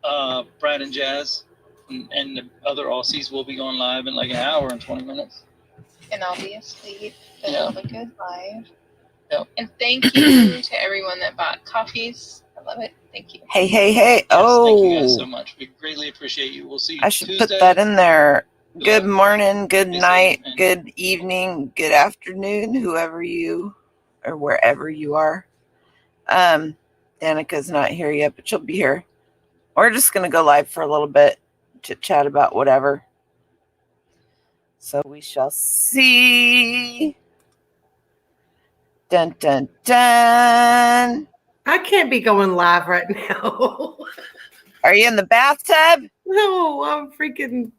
Brad and Jazz and the other Aussies will be going live in like an hour and 20 minutes. And I'll be asleep. But Yeah. have a good live. Yep. And thank you to everyone that bought coffees. I love it. Thank you. Hey. Yes, thank you guys so much. We greatly appreciate you. We'll see you I should Tuesday. put that in there. Good Yeah. morning, good Stay safe night, and- good evening, good afternoon, whoever you or wherever you are. Danica's not here yet, but she'll be here. We're just going to go live for a little bit, chit chat about whatever. So we shall see. Dun, dun, dun. I can't be going live right now. Are you in the bathtub? No, I'm freaking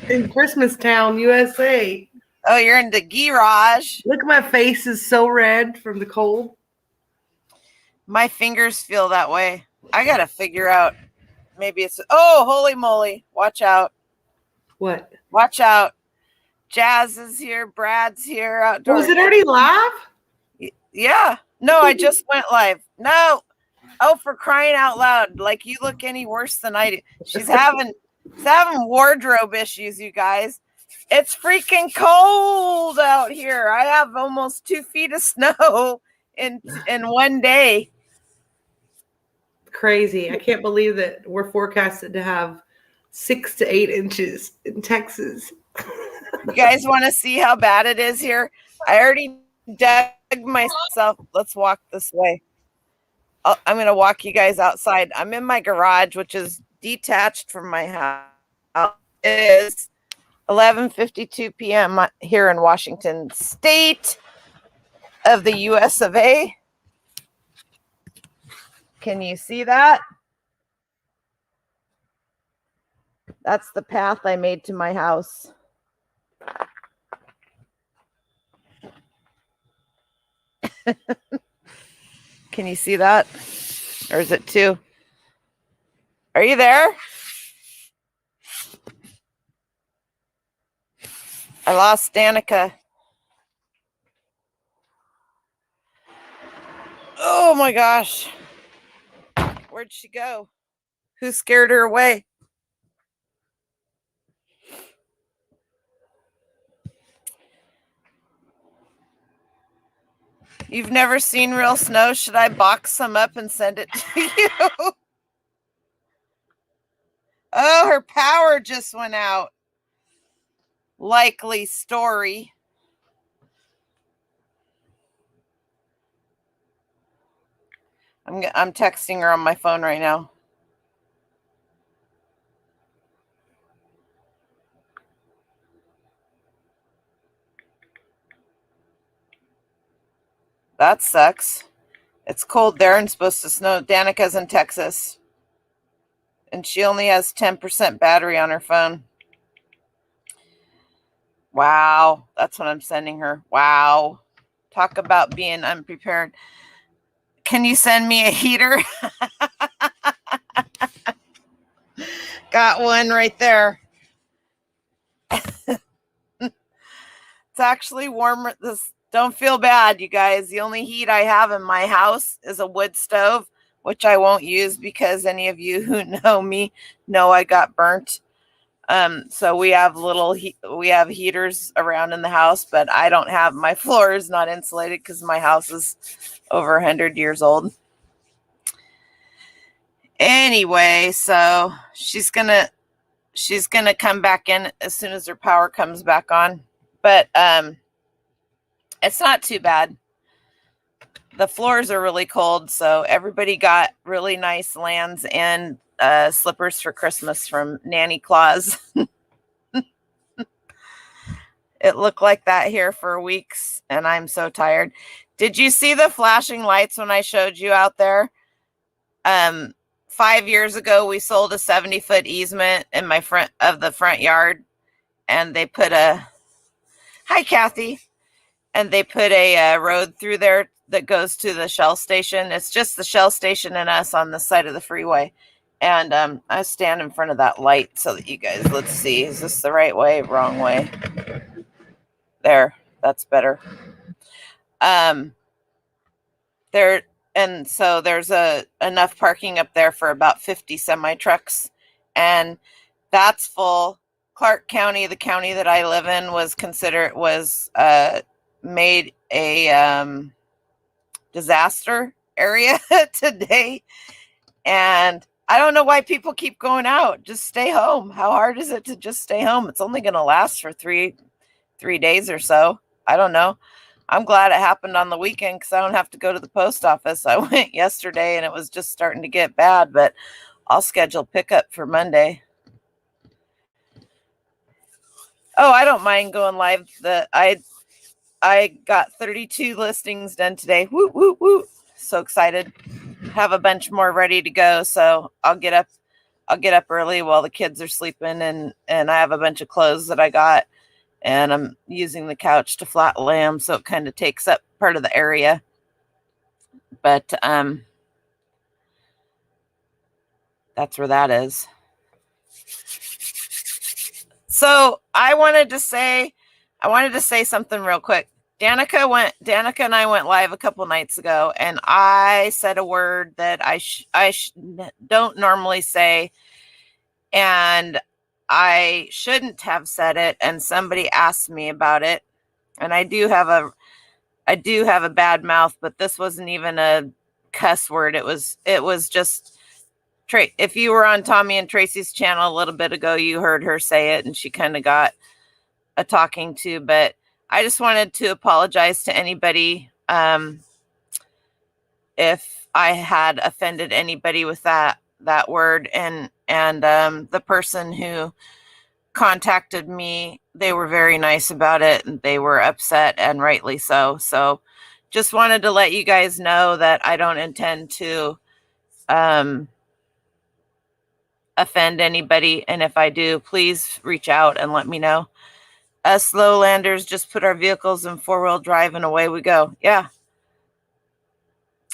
in Christmas Town, USA. Oh, you're in the garage. Look, my face is so red from the cold. My fingers feel that way. I got to figure out. Maybe it's, oh, holy moly. Watch out. What? Watch out. Jazz is here. Brad's here. Outdoor. Was it already live? Yeah. No, I just went live. No. Oh, for crying out loud. Like, you look any worse than I do. She's having wardrobe issues, you guys. It's freaking cold out here. I have almost 2 feet of snow in one day. Crazy. I can't believe that we're forecasted to have 6 to 8 inches in Texas. You guys want to see how bad it is here? I already dug myself. Let's walk this way. I'm going to walk you guys outside. I'm in my garage, which is detached from my house. It is 11:52 p.m. here in Washington State of the US of A. Can you see that? That's the path I made to my house. Can you see that? Or is it 2? Are you there? I lost Danica. Oh my gosh. Where'd she go? Who scared her away? You've never seen real snow? Should I box some up and send it to you? Oh, her power just went out. Likely story. I'm texting her on my phone right now. That sucks. It's cold there and supposed to snow. Danica's in Texas. And she only has 10% battery on her phone. Wow. That's what I'm sending her. Wow. Talk about being unprepared. Can you send me a heater? Got one right there. It's actually warmer. Don't feel bad, you guys. The only heat I have in my house is a wood stove, which I won't use because any of you who know me know I got burnt. So we have heaters around in the house, but I don't have, my floor is not insulated because my house is over 100 years old. Anyway, so she's gonna come back in as soon as her power comes back on. But it's not too bad. The floors are really cold, so everybody got really nice Lands and slippers for Christmas from Nanny Claus. It looked like that here for weeks, and I'm so tired. Did you see the flashing lights when I showed you out there? 5 years ago, we sold a 70-foot easement in my front yard, and they put hi, Kathy. And they put a road through there that goes to the Shell station. It's just the Shell station and us on the side of the freeway. And I stand in front of that light so that you guys, let's see, is this the right way? Wrong way. There, that's better. and so there's enough parking up there for about 50 semi trucks, and that's full. Clark County, the county that I live in, was made a disaster area today, and I don't know why people keep going out. Just stay home. How hard is it to just stay home? It's only going to last for three days or so. I don't know. I'm glad it happened on the weekend because I don't have to go to the post office. I went yesterday and it was just starting to get bad, but I'll schedule pickup for Monday. Oh, I don't mind going live. I got 32 listings done today. Woo, woo, woo. So excited. Have a bunch more ready to go. So I'll get up early while the kids are sleeping, and I have a bunch of clothes that I got, and I'm using the couch to flat lay them, so it kind of takes up part of the area. But that's where that is. So I wanted to say something real quick. Danica and I went live a couple nights ago, and I said a word that I don't normally say, and I shouldn't have said it. And somebody asked me about it, and I do have a bad mouth, but this wasn't even a cuss word. It was just if you were on Tommy and Tracy's channel a little bit ago, you heard her say it, and she kind of got a talking to. But I just wanted to apologize to anybody if I had offended anybody with that word. And the person who contacted me, they were very nice about it, and they were upset, and rightly so. So just wanted to let you guys know that I don't intend to offend anybody, and if I do, please reach out and let me know. Us lowlanders just put our vehicles in 4-wheel drive and away we go. Yeah,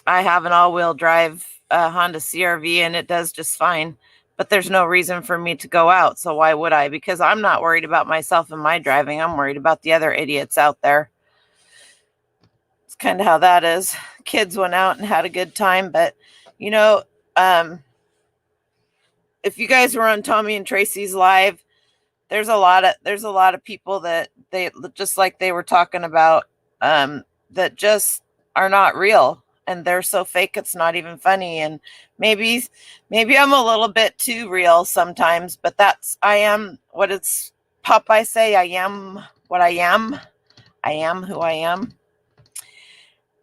I have an all-wheel drive Honda CRV, and it does just fine, but there's no reason for me to go out, so why would I? Because I'm not worried about myself and my driving. I'm worried about the other idiots out there. It's kind of how that is. Kids went out and had a good time, but you know, if you guys were on Tommy and Tracy's live, there's a lot of people that they, just like they were talking about, that just are not real, and they're so fake it's not even funny. And maybe I'm a little bit too real sometimes, but I am what it's Popeye say, I am what I am. I am who I am.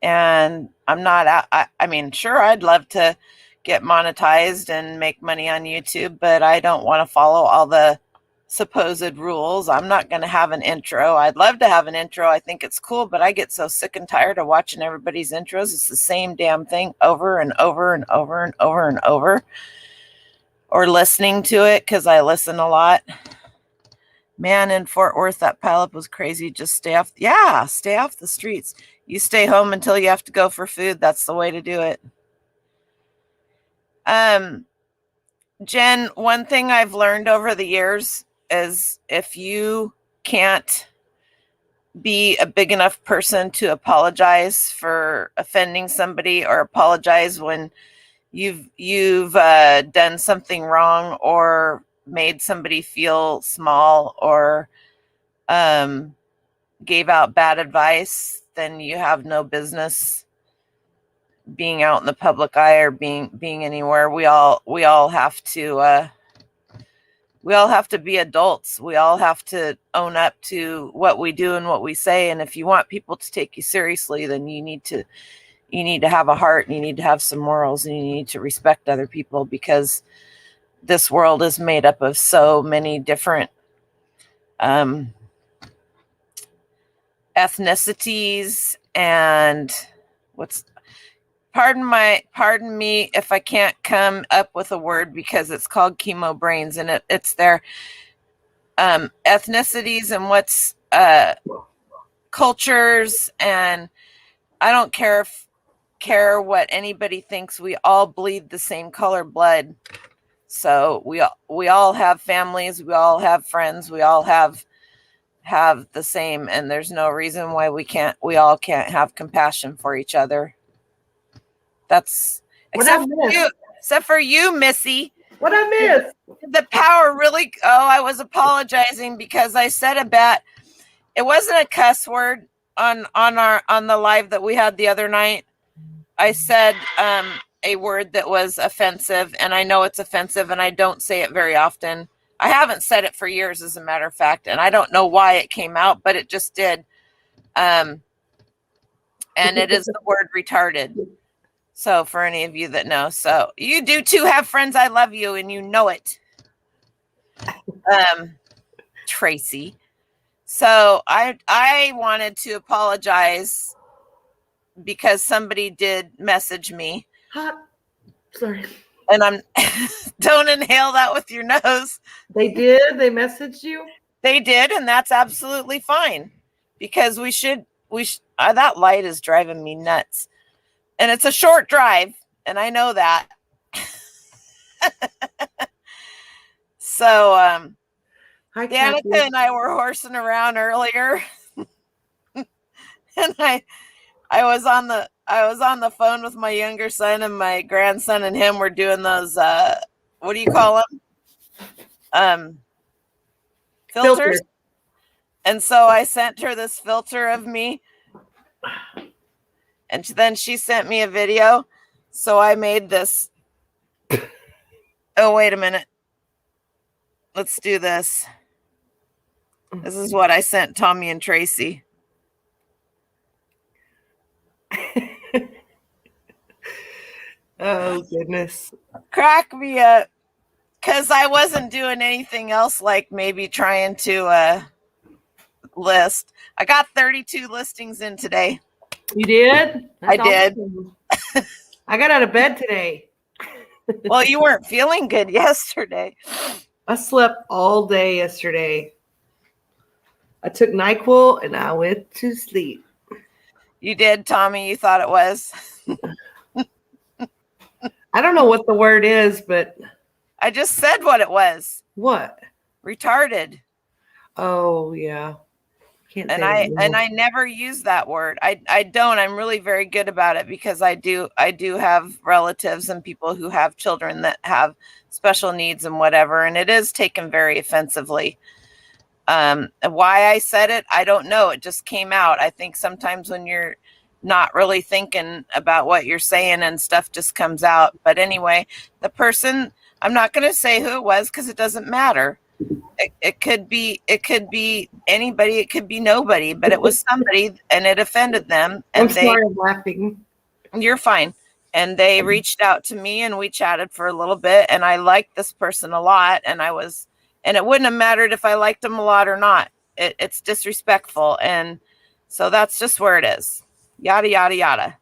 And I'm not, I mean, sure, I'd love to get monetized and make money on YouTube, but I don't want to follow all the supposed rules. I'm not going to have an intro. I'd love to have an intro. I think it's cool, but I get so sick and tired of watching everybody's intros. It's the same damn thing over and over and over and over and over, or listening to it, because I listen a lot. Man, in Fort Worth, that pileup was crazy. Just stay off the streets. You stay home until you have to go for food. That's the way to do it. Jen, one thing I've learned over the years is if you can't be a big enough person to apologize for offending somebody, or apologize when you've done something wrong or made somebody feel small, or gave out bad advice, then you have no business being out in the public eye or being anywhere. We all have to be adults. We all have to own up to what we do and what we say. And if you want people to take you seriously, then you need to have a heart, and you need to have some morals, and you need to respect other people, because this world is made up of so many different ethnicities. And pardon me if I can't come up with a word, because it's called chemo brains, and it's their ethnicities and what's cultures. And I don't care what anybody thinks. We all bleed the same color blood. So we all have families, we all have friends, we all have the same, and there's no reason why we all can't have compassion for each other. That's What I except for miss? you. Except for you, Missy. What I miss? The power really. Oh, I was apologizing because I said a bad. It wasn't a cuss word on the live that we had the other night. I said a word that was offensive, and I know it's offensive, and I don't say it very often. I haven't said it for years, as a matter of fact, and I don't know why it came out, but it just did. And it is the word retarded. So for any of you that know, so you do too have friends. I love you, and you know it. Tracy. So I wanted to apologize because somebody did message me. Hot. Sorry. And I'm don't inhale that with your nose. They did. They messaged you. They did, and that's absolutely fine because we should that light is driving me nuts. And it's a short drive, and I know that. So Hi, Danica Kathy. and I were horsing around earlier. And I was on the phone with my younger son, and my grandson and him were doing those what do you call them? Filters. And so I sent her this filter of me, and then she sent me a video. So I made this. Oh, wait a minute. Let's do this. This is what I sent Tommy and Tracy. Oh, goodness. Crack me up. Because I wasn't doing anything else, like maybe trying to list. I got 32 listings in today. You did? I did. Awesome. I got out of bed today. Well, you weren't feeling good yesterday. I slept all day yesterday. I took NyQuil and I went to sleep. You did, Tommy. You thought it was. I don't know what the word is, but I just said what it was. what? Retarded. Oh, yeah. Can't say And that anymore. I never use that word. I don't. I'm really very good about it because I do have relatives and people who have children that have special needs and whatever, and it is taken very offensively. Why I said it, I don't know. It just came out. I think sometimes when you're not really thinking about what you're saying and stuff just comes out. But anyway, the person, I'm not going to say who it was because it doesn't matter. It could be anybody, it could be nobody, but it was somebody and it offended them. And I'm sorry, I'm laughing. You're fine. And they reached out to me and we chatted for a little bit, and I liked this person a lot, and it wouldn't have mattered if I liked them a lot or not. It's disrespectful, and so that's just where it is. Yada yada yada.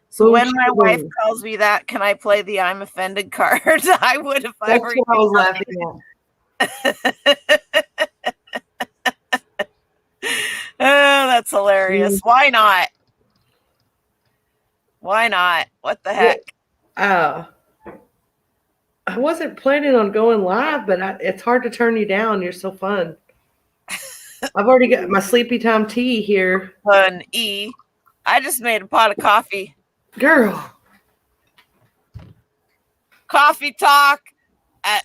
So when my wife calls me that, can I play the I'm offended card? I would if I were. That's what I was laughing at. Oh, that's hilarious. Why not? Why not? What the heck? I wasn't planning on going live, but it's hard to turn you down. You're so fun. I've already got my sleepy time tea here. Fun E. I just made a pot of coffee. Girl. Coffee talk at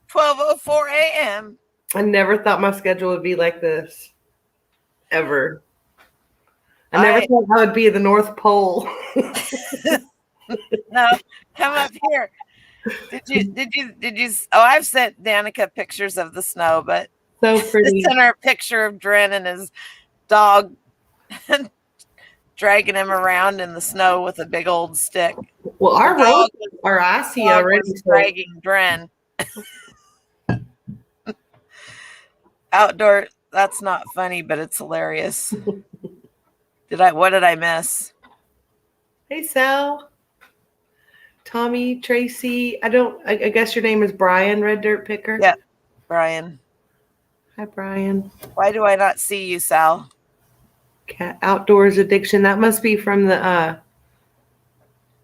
12:04 a.m. I never thought my schedule would be like this. Ever. I never thought I would be at the North Pole. No, come up here. Did you? Oh, I've sent Danica pictures of the snow, but so pretty. Sent her a picture of Dren and his dog dragging him around in the snow with a big old stick. Well, our roads are icy already. Dragging Dren. Outdoor. That's not funny, but it's hilarious. What did I miss? Hey, Sal. Tommy, Tracy. I guess your name is Brian, Red Dirt Picker. Yeah, Brian. Hi, Brian. Why do I not see you, Sal? Cat outdoors addiction. That must be from the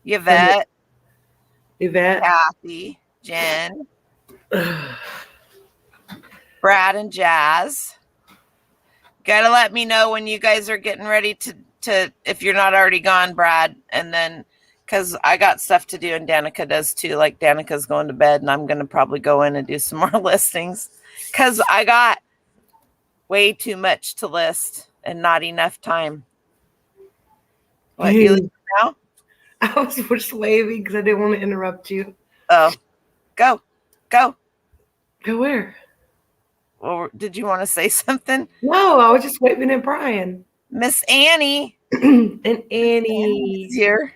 Yvette. Kathy. Jen. Brad and Jazz. Gotta let me know when you guys are getting ready to if you're not already gone, Brad, and then because I got stuff to do and Danica does too. Like Danica's going to bed and I'm going to probably go in and do some more listings because I got way too much to list and not enough time. What, you leaving now? I was just waving because I didn't want to interrupt you. Oh, go. Go where? Well, did you want to say something? No, I was just waving at Brian. Miss Annie. And Annie. Annie's here.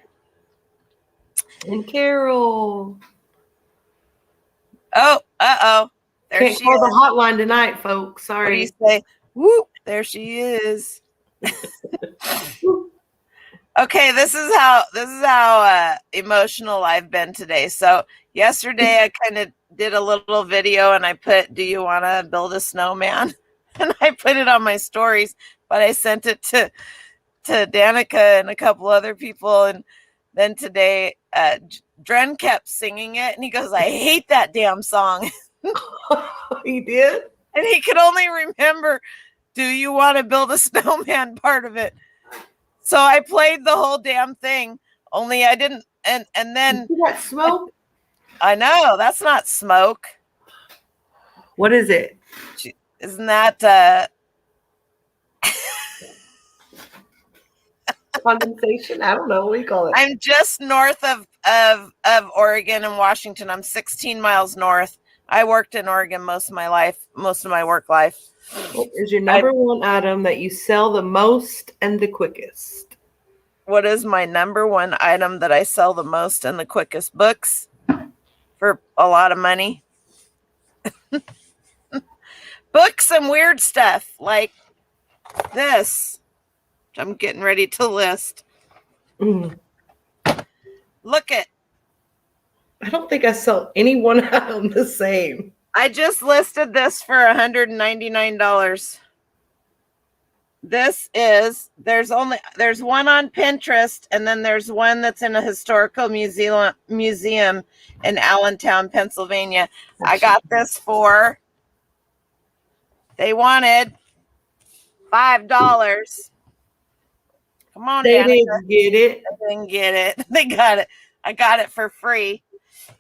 And Carol. Oh, uh-oh. There Can't she call is. the hotline tonight, folks. What do you Sorry. say? Whoop, there she is. Okay, this is how emotional I've been today. So yesterday I kind of did a little video and I put, do you want to build a snowman? And I put it on my stories, but I sent it to Danica and a couple other people. And then today, Dren kept singing it and he goes, I hate that damn song. He did? And he could only remember, do you want to build a snowman part of it? So I played the whole damn thing, only I didn't. And then You got smoke? I know that's not smoke. What is it? Isn't that Condensation? I don't know. What do you call it? I'm just north of Oregon and Washington. I'm 16 miles north. I worked in Oregon most of my work life. What is your number one item that you sell the most and the quickest? What is my number one item that I sell the most and the quickest? Books for a lot of money. Books and weird stuff like this, which I'm getting ready to list. Mm. Look at. I don't think I sell any one item the same. I just listed this for $199. There's one on Pinterest, and then there's one that's in a historical museum in Allentown, Pennsylvania. I got this for, they wanted $5. Come on, They Danica. didn't get it. They didn't get it. They got it. I got it for free.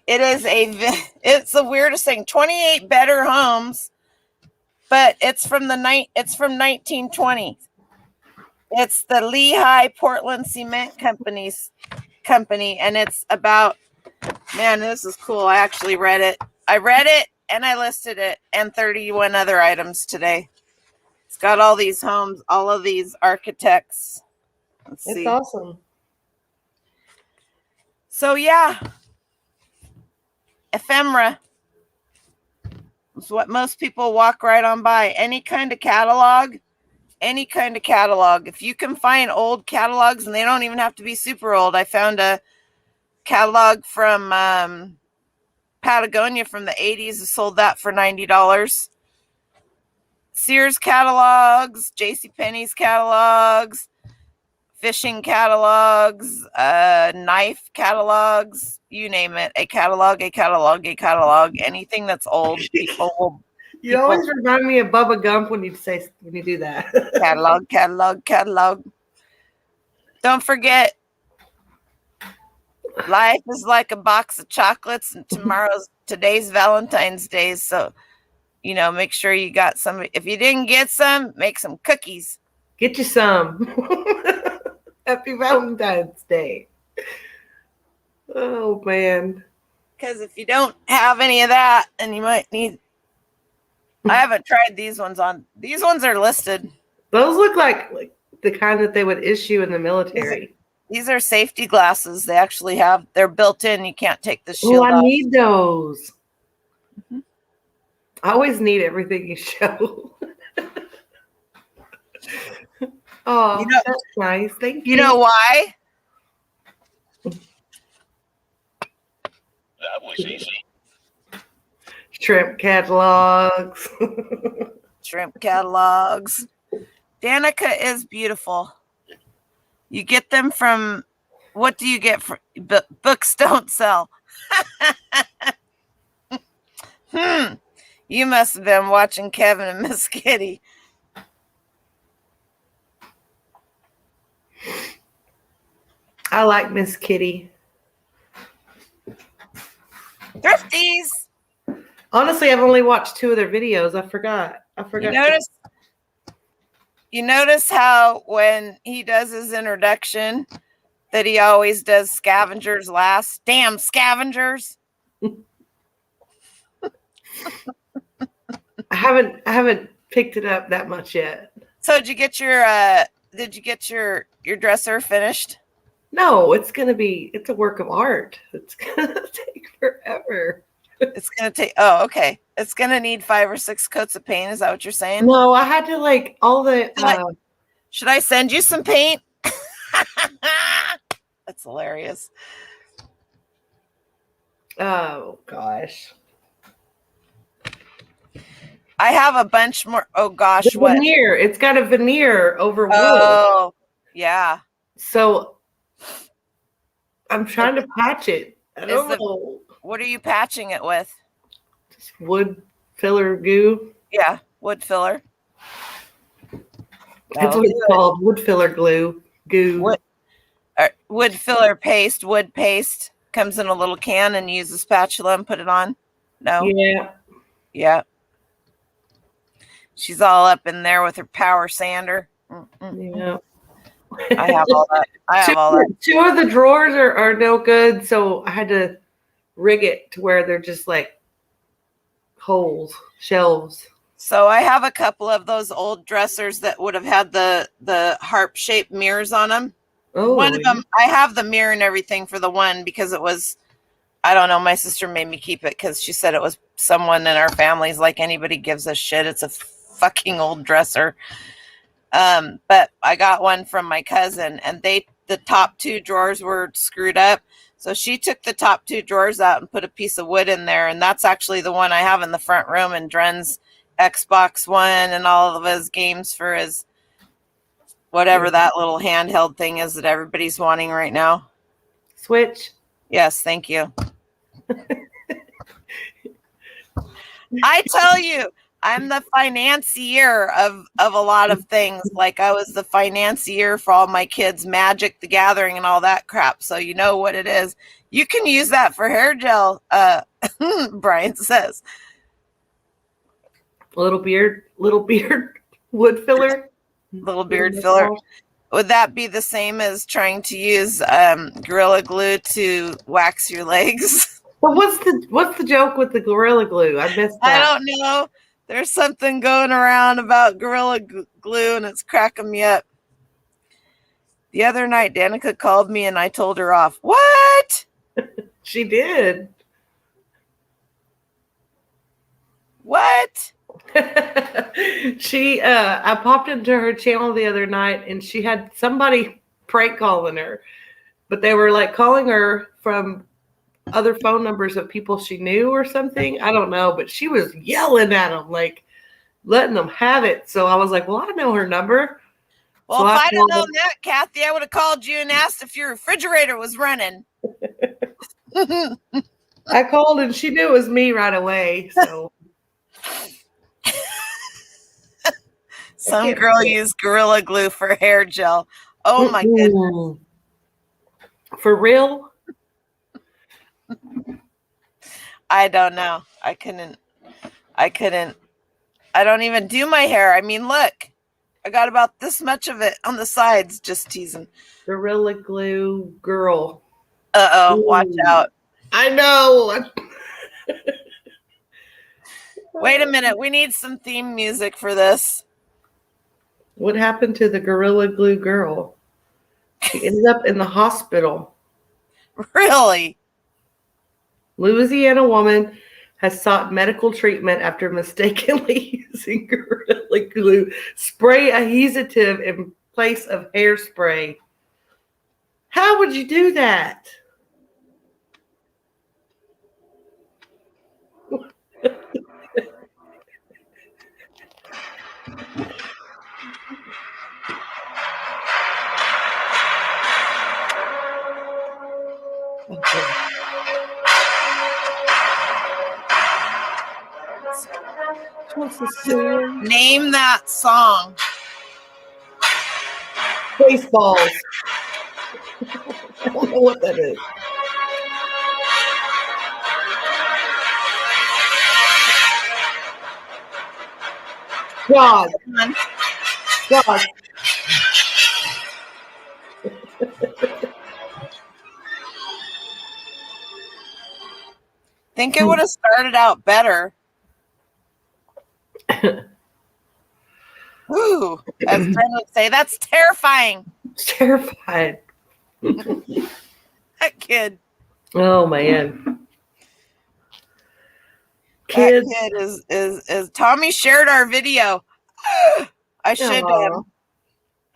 It's the weirdest thing. 28 Better Homes, but it's from 1920. It's the Lehigh Portland Cement Company, and it's about, man, this is cool. I actually read it. I read it and I listed it and 31 other items today. It's got all these homes, all of these architects. Let's see. It's awesome. So yeah. Ephemera is what most people walk right on by. Any kind of catalog. If you can find old catalogs, and they don't even have to be super old. I found a catalog from Patagonia from the 80s. I sold that for $90. Sears catalogs, JCPenney's catalogs, fishing catalogs, knife catalogs, you name it. A catalog. Anything that's old, people will. You always remind me of Bubba Gump when you do that. Catalog. Don't forget, life is like a box of chocolates, and today's Valentine's Day. So, make sure you got some. If you didn't get some, make some cookies. Get you some. Happy Valentine's Day. Oh, man. Because if you don't have any of that, then you might need. I haven't tried these ones on. These ones are listed. Those look like the kind that they would issue in the military. These are safety glasses. They actually they're built in. You can't take the shield off. I need those. Mm-hmm. I always need everything you show. Oh, that's nice. Thank you. You know why? That was easy. Shrimp catalogs. Danica is beautiful. You get them from, what do you get from, books don't sell. You must have been watching Kevin and Miss Kitty. I like Miss Kitty. Thrifties. Honestly, I've only watched 2 of their videos. I forgot. You notice how when he does his introduction that he always does scavengers last? Damn scavengers. I haven't picked it up that much yet. So did you get your dresser finished? No, it's a work of art. It's gonna take forever. It's gonna take okay. It's gonna need 5 or 6 coats of paint. Is that what you're saying? No, I had to like all the Should I send you some paint? That's hilarious. oh gosh. I have a bunch more. Oh gosh, The what? veneer. It's got a veneer over wood. Oh, yeah. So I'm trying to patch it. I don't Is the- know. What are you patching it with? Just wood filler goo. Yeah, wood filler. That's what it's called. Wood filler glue. Goo. Wood filler paste. Wood paste comes in a little can and use a spatula and put it on. No. Yeah. Yeah. She's all up in there with her power sander. Yeah. I have all that. I have all that. 2 of the drawers are no good, so I had to rig it to where they're just like holes, shelves. So I have a couple of those old dressers that would have had the harp shaped mirrors on them. Oh, One of them, I have the mirror and everything for the one because it was, I don't know, my sister made me keep it because she said it was someone in our family's like anybody gives a shit. It's a fucking old dresser. But I got one from my cousin and the top 2 drawers were screwed up. So she took the top 2 drawers out and put a piece of wood in there. And that's actually the one I have in the front room, and Dren's Xbox One and all of his games for his whatever that little handheld thing is that everybody's wanting right now. Switch. Yes, thank you. I tell you, I'm the financier of a lot of things. Like I was the financier for all my kids' Magic the Gathering and all that crap. So you know what it is. You can use that for hair gel, Brian says. Little beard wood filler. Little beard filler. Would that be the same as trying to use Gorilla Glue to wax your legs? But what's the joke with the Gorilla Glue? I missed that. I don't know. There's something going around about Gorilla Glue, and it's cracking me up. The other night, Danica called me, and I told her off. What? She did. What? I popped into her channel the other night, and she had somebody prank calling her, but they were like calling her from other phone numbers of people she knew or something. I don't know, but she was yelling at them, like letting them have it. So I was like, well, I know her number. Well, So if I I'd have called known that, Kathy, I would have called you and asked if your refrigerator was running. I called and she knew it was me right away. So Some girl used Gorilla Glue for hair gel. Oh my goodness. For real? I don't know. I couldn't. I don't even do my hair. I mean, look, I got about this much of it on the sides. Just teasing. Gorilla Glue girl. Uh-oh, watch out. I know. Wait a minute. We need some theme music for this. What happened to the Gorilla Glue girl? She ended up in the hospital. Really? Louisiana woman has sought medical treatment after mistakenly using Gorilla Glue spray adhesive in place of hairspray. How would you do that? Name that song. Baseballs. I don't know what that is. God. Come on. God. Think it would have started out better. Ooh, as Brenda would say, that's terrifying. Terrified. That kid. Oh man. That Kids. kid is Tommy shared our video. I should Aw.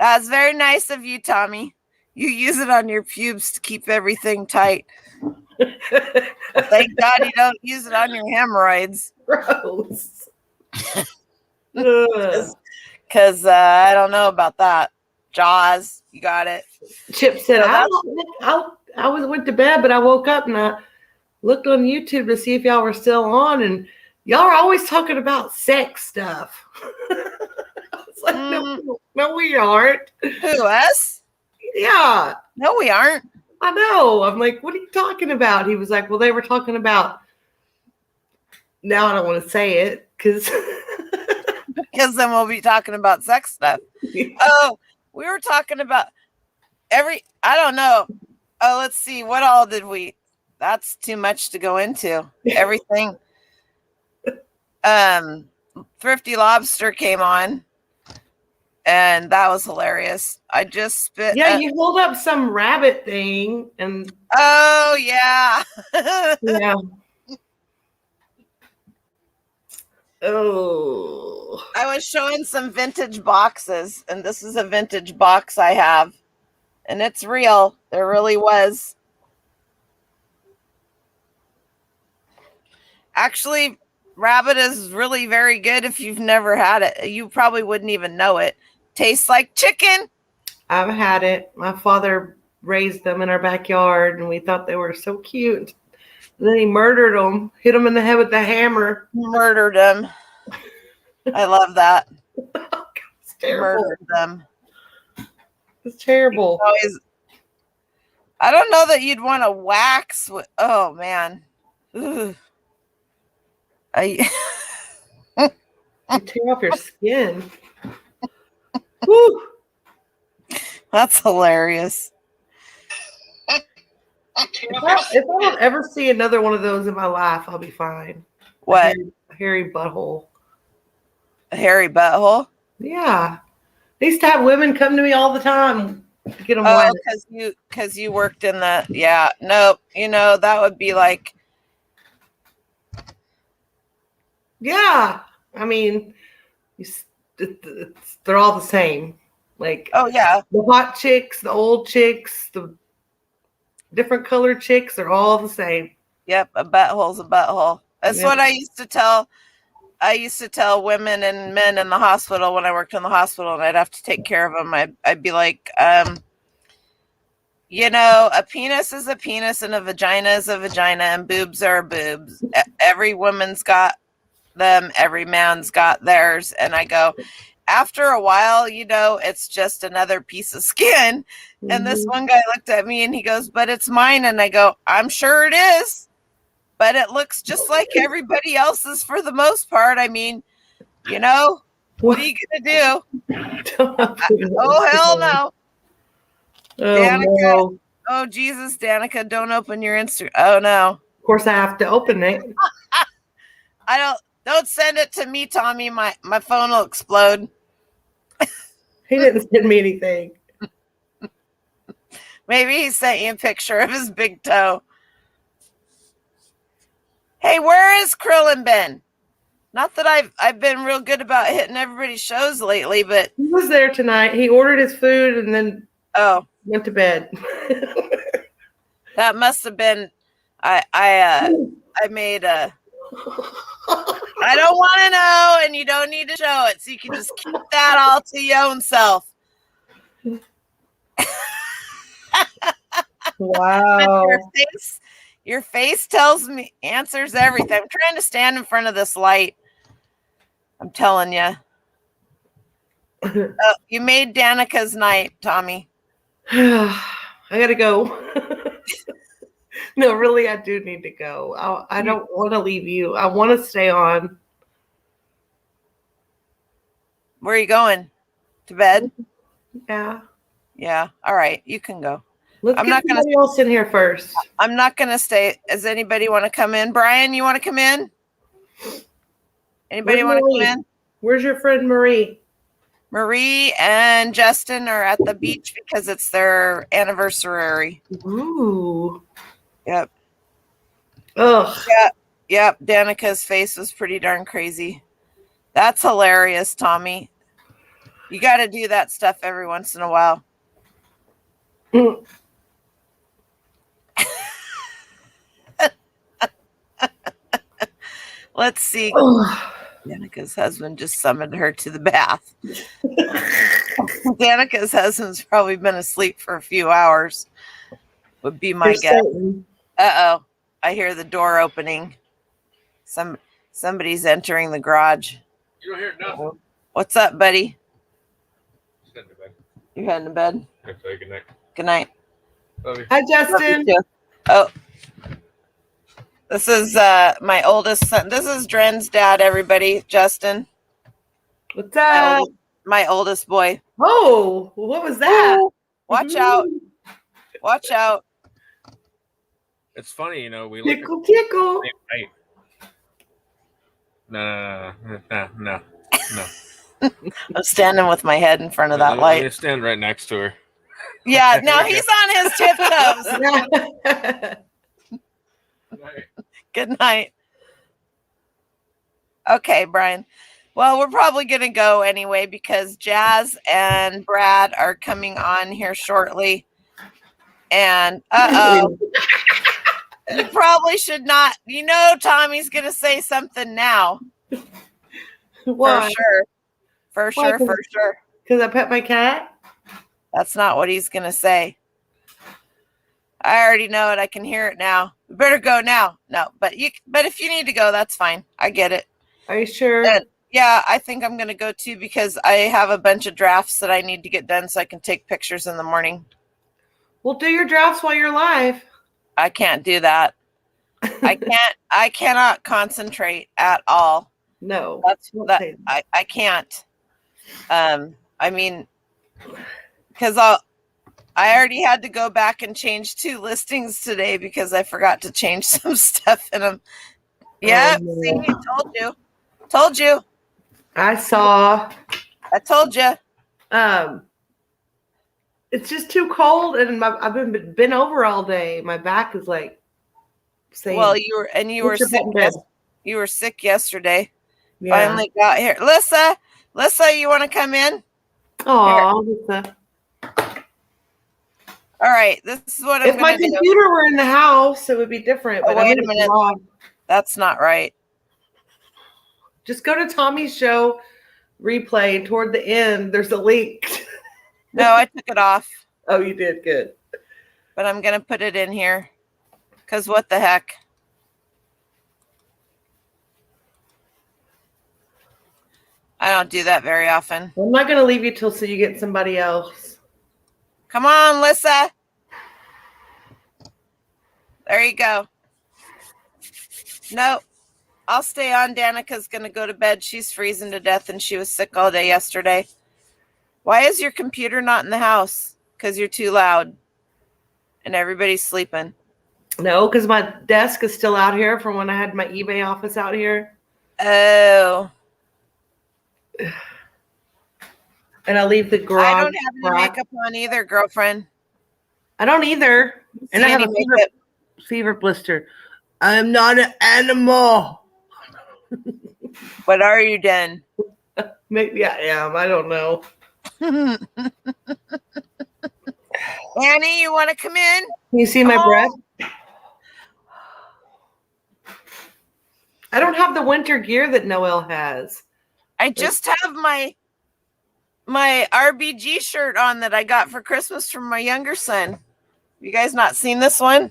that was very nice of you, Tommy. You use it on your pubes to keep everything tight. Well, thank God you don't use it on your hemorrhoids. Gross. Ugh. Because I don't know about that. Jaws, you got it. Chip said, So I went to bed, but I woke up and I looked on YouTube to see if y'all were still on, and y'all are always talking about sex stuff. I was like, no, we aren't. Who, us? Yeah, No, we aren't. I know. I'm like, what are you talking about? He was like, well, they were talking about. Now I don't want to say it because then we'll be talking about sex stuff. Oh, we were talking about I don't know. Oh, let's see. What all did we? That's too much to go into. Everything. Thrifty Lobster came on, and that was hilarious. I just spit. Yeah, you hold up some rabbit thing, and oh yeah. yeah. Oh. I was showing some vintage boxes, and this is a vintage box I have, and it's real. There really was. Actually, rabbit is really very good if you've never had it. You probably wouldn't even know it. Tastes like chicken. I've had it. My father raised them in our backyard, and we thought they were so cute. And then he murdered them, hit them in the head with the hammer. Murdered them. I love that. It's terrible. Murdered them. It's terrible. I don't know that you'd want to wax with. Oh man. Ugh. You tear off your skin. Woo. That's hilarious. If I don't ever see another one of those in my life, I'll be fine. What? A hairy butthole. A hairy butthole? Yeah. They used to have women come to me all the time to get them wet. because you worked in the nope. That would be like. Yeah. I mean, they're all the same. Like, oh yeah, the hot chicks, the old chicks, the different colored chicks are all the same. Yep, a butthole's a butthole. That's Yep. what I used to tell. I used to tell women and men in the hospital when I worked in the hospital, and I'd have to take care of them. I'd be like, a penis is a penis, and a vagina is a vagina, and boobs are boobs. Every woman's got them. Every man's got theirs. And I go, after a while, it's just another piece of skin. Mm-hmm. And this one guy looked at me and he goes, but it's mine. And I go, I'm sure it is, but it looks just like everybody else's for the most part. I mean, what are you going to do? Oh, hell no. Oh, Danica. no. Oh, Jesus, Danica, don't open your Instagram. Oh, no. Of course, I have to open it. Don't send it to me, Tommy. My phone will explode. He didn't send me anything. Maybe he sent you a picture of his big toe. Hey, where is Krillin been? Not that I've been real good about hitting everybody's shows lately, but He was there tonight. He ordered his food and then went to bed. That must have been I made a. I don't want to know, and you don't need to show it, so you can just keep that all to your own self. Wow. Your face answers everything. I'm trying to stand in front of this light. I'm telling you. You made Danica's night, Tommy. I gotta go. No, really, I do need to go. I don't want to leave you. I want to stay on. Where are you going? To bed? Yeah. Yeah. All right. You can go. Let's I'm get not gonna- somebody else in here first. I'm not going to stay. Does anybody want to come in? Brian, you want to come in? Anybody Where's want to Marie? come in? Where's your friend Marie? Marie and Justin are at the beach because it's their anniversary. Ooh. Yep. Ugh. Yep. Danica's face was pretty darn crazy. That's hilarious, Tommy. You got to do that stuff every once in a while. Let's see. Danica's husband just summoned her to the bath. Danica's husband's probably been asleep for a few hours, would be my guess. Uh-oh. I hear the door opening. Somebody's entering the garage. You don't hear nothing. What's up, buddy? Just heading to bed. You heading to bed? Okay, good night. Good night. Love you. Hi, Love you Justin. too. Oh. This is my oldest son. This is Dren's dad, everybody. Justin. What's up? My oldest boy. Oh, what was that? Watch out. Watch out. It's funny, you know, we look Tickle, tickle. at No. I'm standing with my head in front of that Let light. me stand right next to her. Yeah, now he's on his tiptoes. Good night. Okay, Brian. Well, we're probably going to go anyway because Jazz and Brad are coming on here shortly. And you probably should not. You know, Tommy's going to say something now. Why? For sure. Because I pet my cat? That's not what he's going to say. I already know it. I can hear it now. We better go now. No, but if you need to go, that's fine. I get it. Are you sure? And yeah, I think I'm going to go too because I have a bunch of drafts that I need to get done so I can take pictures in the morning. Well, do your drafts while you're live. I can't do that. I cannot concentrate at all. No. I can't. I mean, because I already had to go back and change 2 listings today because I forgot to change some stuff in them. Yeah, see, told you. I saw. I told you. It's just too cold, and I've been over all day. My back is like saying. Well, you were sick. You were sick yesterday. Yeah. Finally got here. Lissa, you want to come in? Oh, Lisa. All right, this is what I'm If my going to do. computer were in the house, it would be different. Oh, But wait a minute. That's not right. Just go to Tommy's show replay, and toward the end, there's a link. No, I took it off. Oh, you did good. But I'm going to put it in here. Because what the heck? I don't do that very often. I'm not going to leave you till so you get somebody else. Come on, Lissa. There you go. No, I'll stay on. Danica's going to go to bed. She's freezing to death and she was sick all day yesterday. Why is your computer not in the house? Because you're too loud and everybody's sleeping. No, because my desk is still out here from when I had my eBay office out here. Oh. And I leave the garage. I don't have any makeup on either, girlfriend. I don't either. And I have a fever blister. I'm not an animal. What are you then? Maybe I am. I don't know. Annie, you want to come in? Can you see my breath? I don't have the winter gear that Noel has. I just have my RBG shirt on that I got for Christmas from my younger son. You guys not seen this one?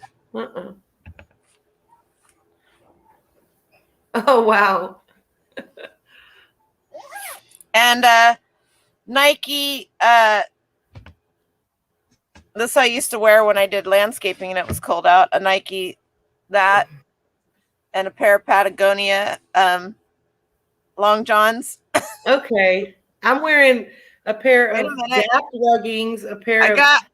Oh, wow. And Nike, this I used to wear when I did landscaping and it was cold out. A Nike that and a pair of Patagonia long johns. Okay. I'm wearing a pair Wait of a minute. Gap leggings, a pair I of got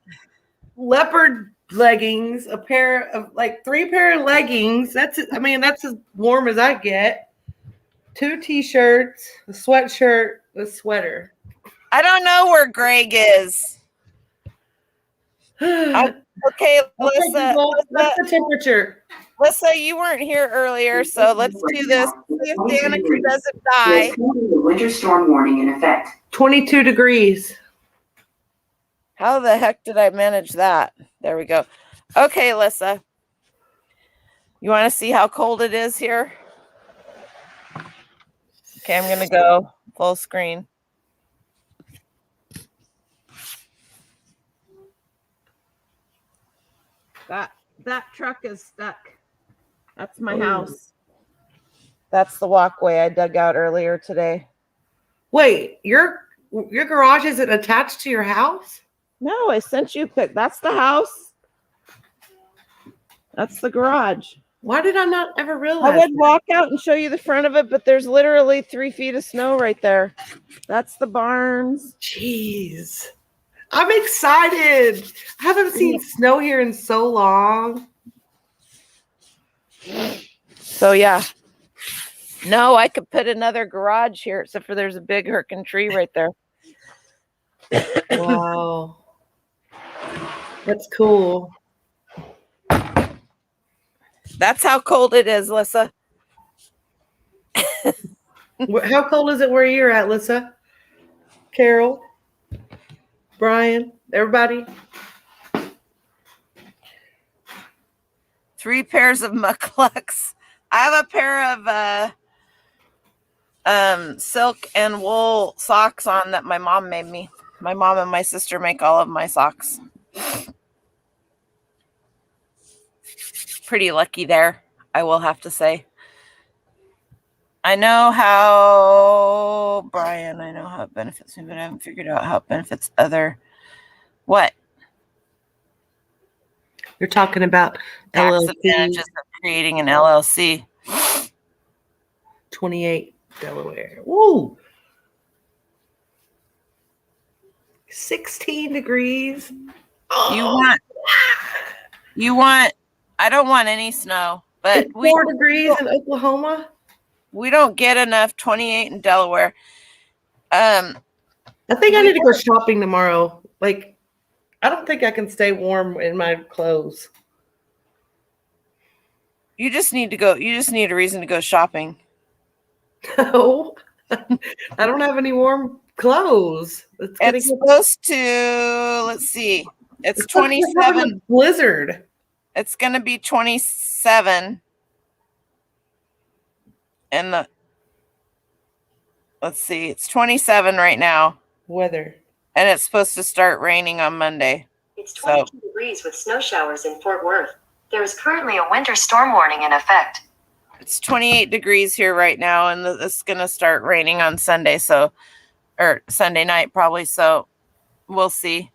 leopard leggings, a pair of like 3 pair of leggings. That's as warm as I get. 2 t-shirts, a sweatshirt, a sweater. I don't know where Greg is. Okay, Alyssa, What's the temperature? Alyssa, you weren't here earlier, so let's do this. See if Danica doesn't die. The winter storm warning in effect. 22 degrees. How the heck did I manage that? There we go. Okay, Alyssa. You want to see how cold it is here? Okay, I'm going to go full screen. That truck is stuck. That's my house. That's the walkway I dug out earlier today. Wait, your garage isn't attached to your house? No, I sent you a pic. That's the house. That's the garage. Why did I not ever realize? I would walk out and show you the front of it, but there's literally 3 feet of snow right there. That's the barns. Jeez. I'm excited. I haven't seen snow here in so long. So yeah. No, I could put another garage here, except for there's a big hurricane tree right there. Wow. That's cool. That's how cold it is, Lissa. How cold is it where you're at, Lissa? Carol? Brian? Everybody? 3 pairs of mucklucks. I have a pair of silk and wool socks on that my mom made me. My mom and my sister make all of my socks. Pretty lucky there, I will have to say. I know how, Brian, I know how it benefits me, but I haven't figured out how it benefits other. What? You're talking about Tax LLC advantages of creating an LLC. 28 Delaware. Woo! 16 degrees. You want, I don't want any snow, but It's 4 degrees in Oklahoma. We don't get enough 28 in Delaware. I think I need to go shopping tomorrow. Like, I don't think I can stay warm in my clothes. You just need to go. You just need a reason to go shopping. No, I don't have any warm clothes. It's supposed to, let's see. It's 27. Blizzard. It's going to be 27. And let's see. It's 27 right now. Weather. And it's supposed to start raining on Monday. It's 22 degrees with snow showers in Fort Worth. There is currently a winter storm warning in effect. It's 28 degrees here right now, and it's going to start raining on Sunday, or Sunday night probably. So we'll see.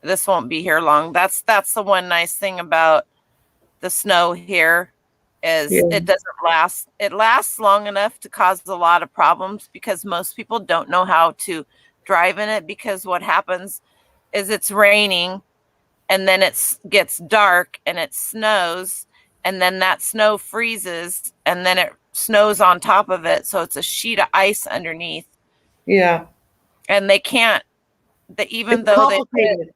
This won't be here long. That's the one nice thing about the snow here is it doesn't last. It lasts long enough to cause a lot of problems because most people don't know how to drive in it, because what happens is it's raining and then it gets dark and it snows, and then that snow freezes and then it snows on top of it. So it's a sheet of ice underneath. Yeah. And they can't, even it's though complicated.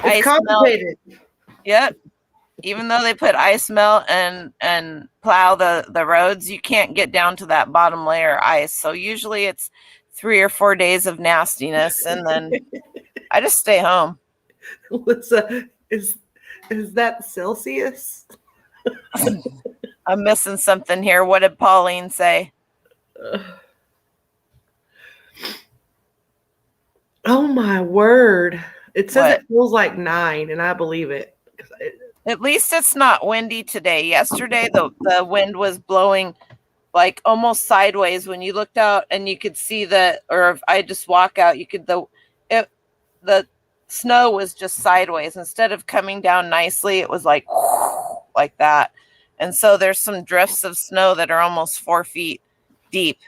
It's complicated. Yep. Even though they put ice melt and plow the roads, you can't get down to that bottom layer of ice. So usually it's 3 or 4 days of nastiness, and then I just stay home. Is that Celsius? I'm missing something here. What did Pauline say? Oh my word. It says it feels like 9, and I believe it. At least it's not windy today. Yesterday, the wind was blowing like almost sideways. When you looked out and you could see or if I just walk out, you could, the snow was just sideways. Instead of coming down nicely, it was like that. And so there's some drifts of snow that are almost 4 feet deep.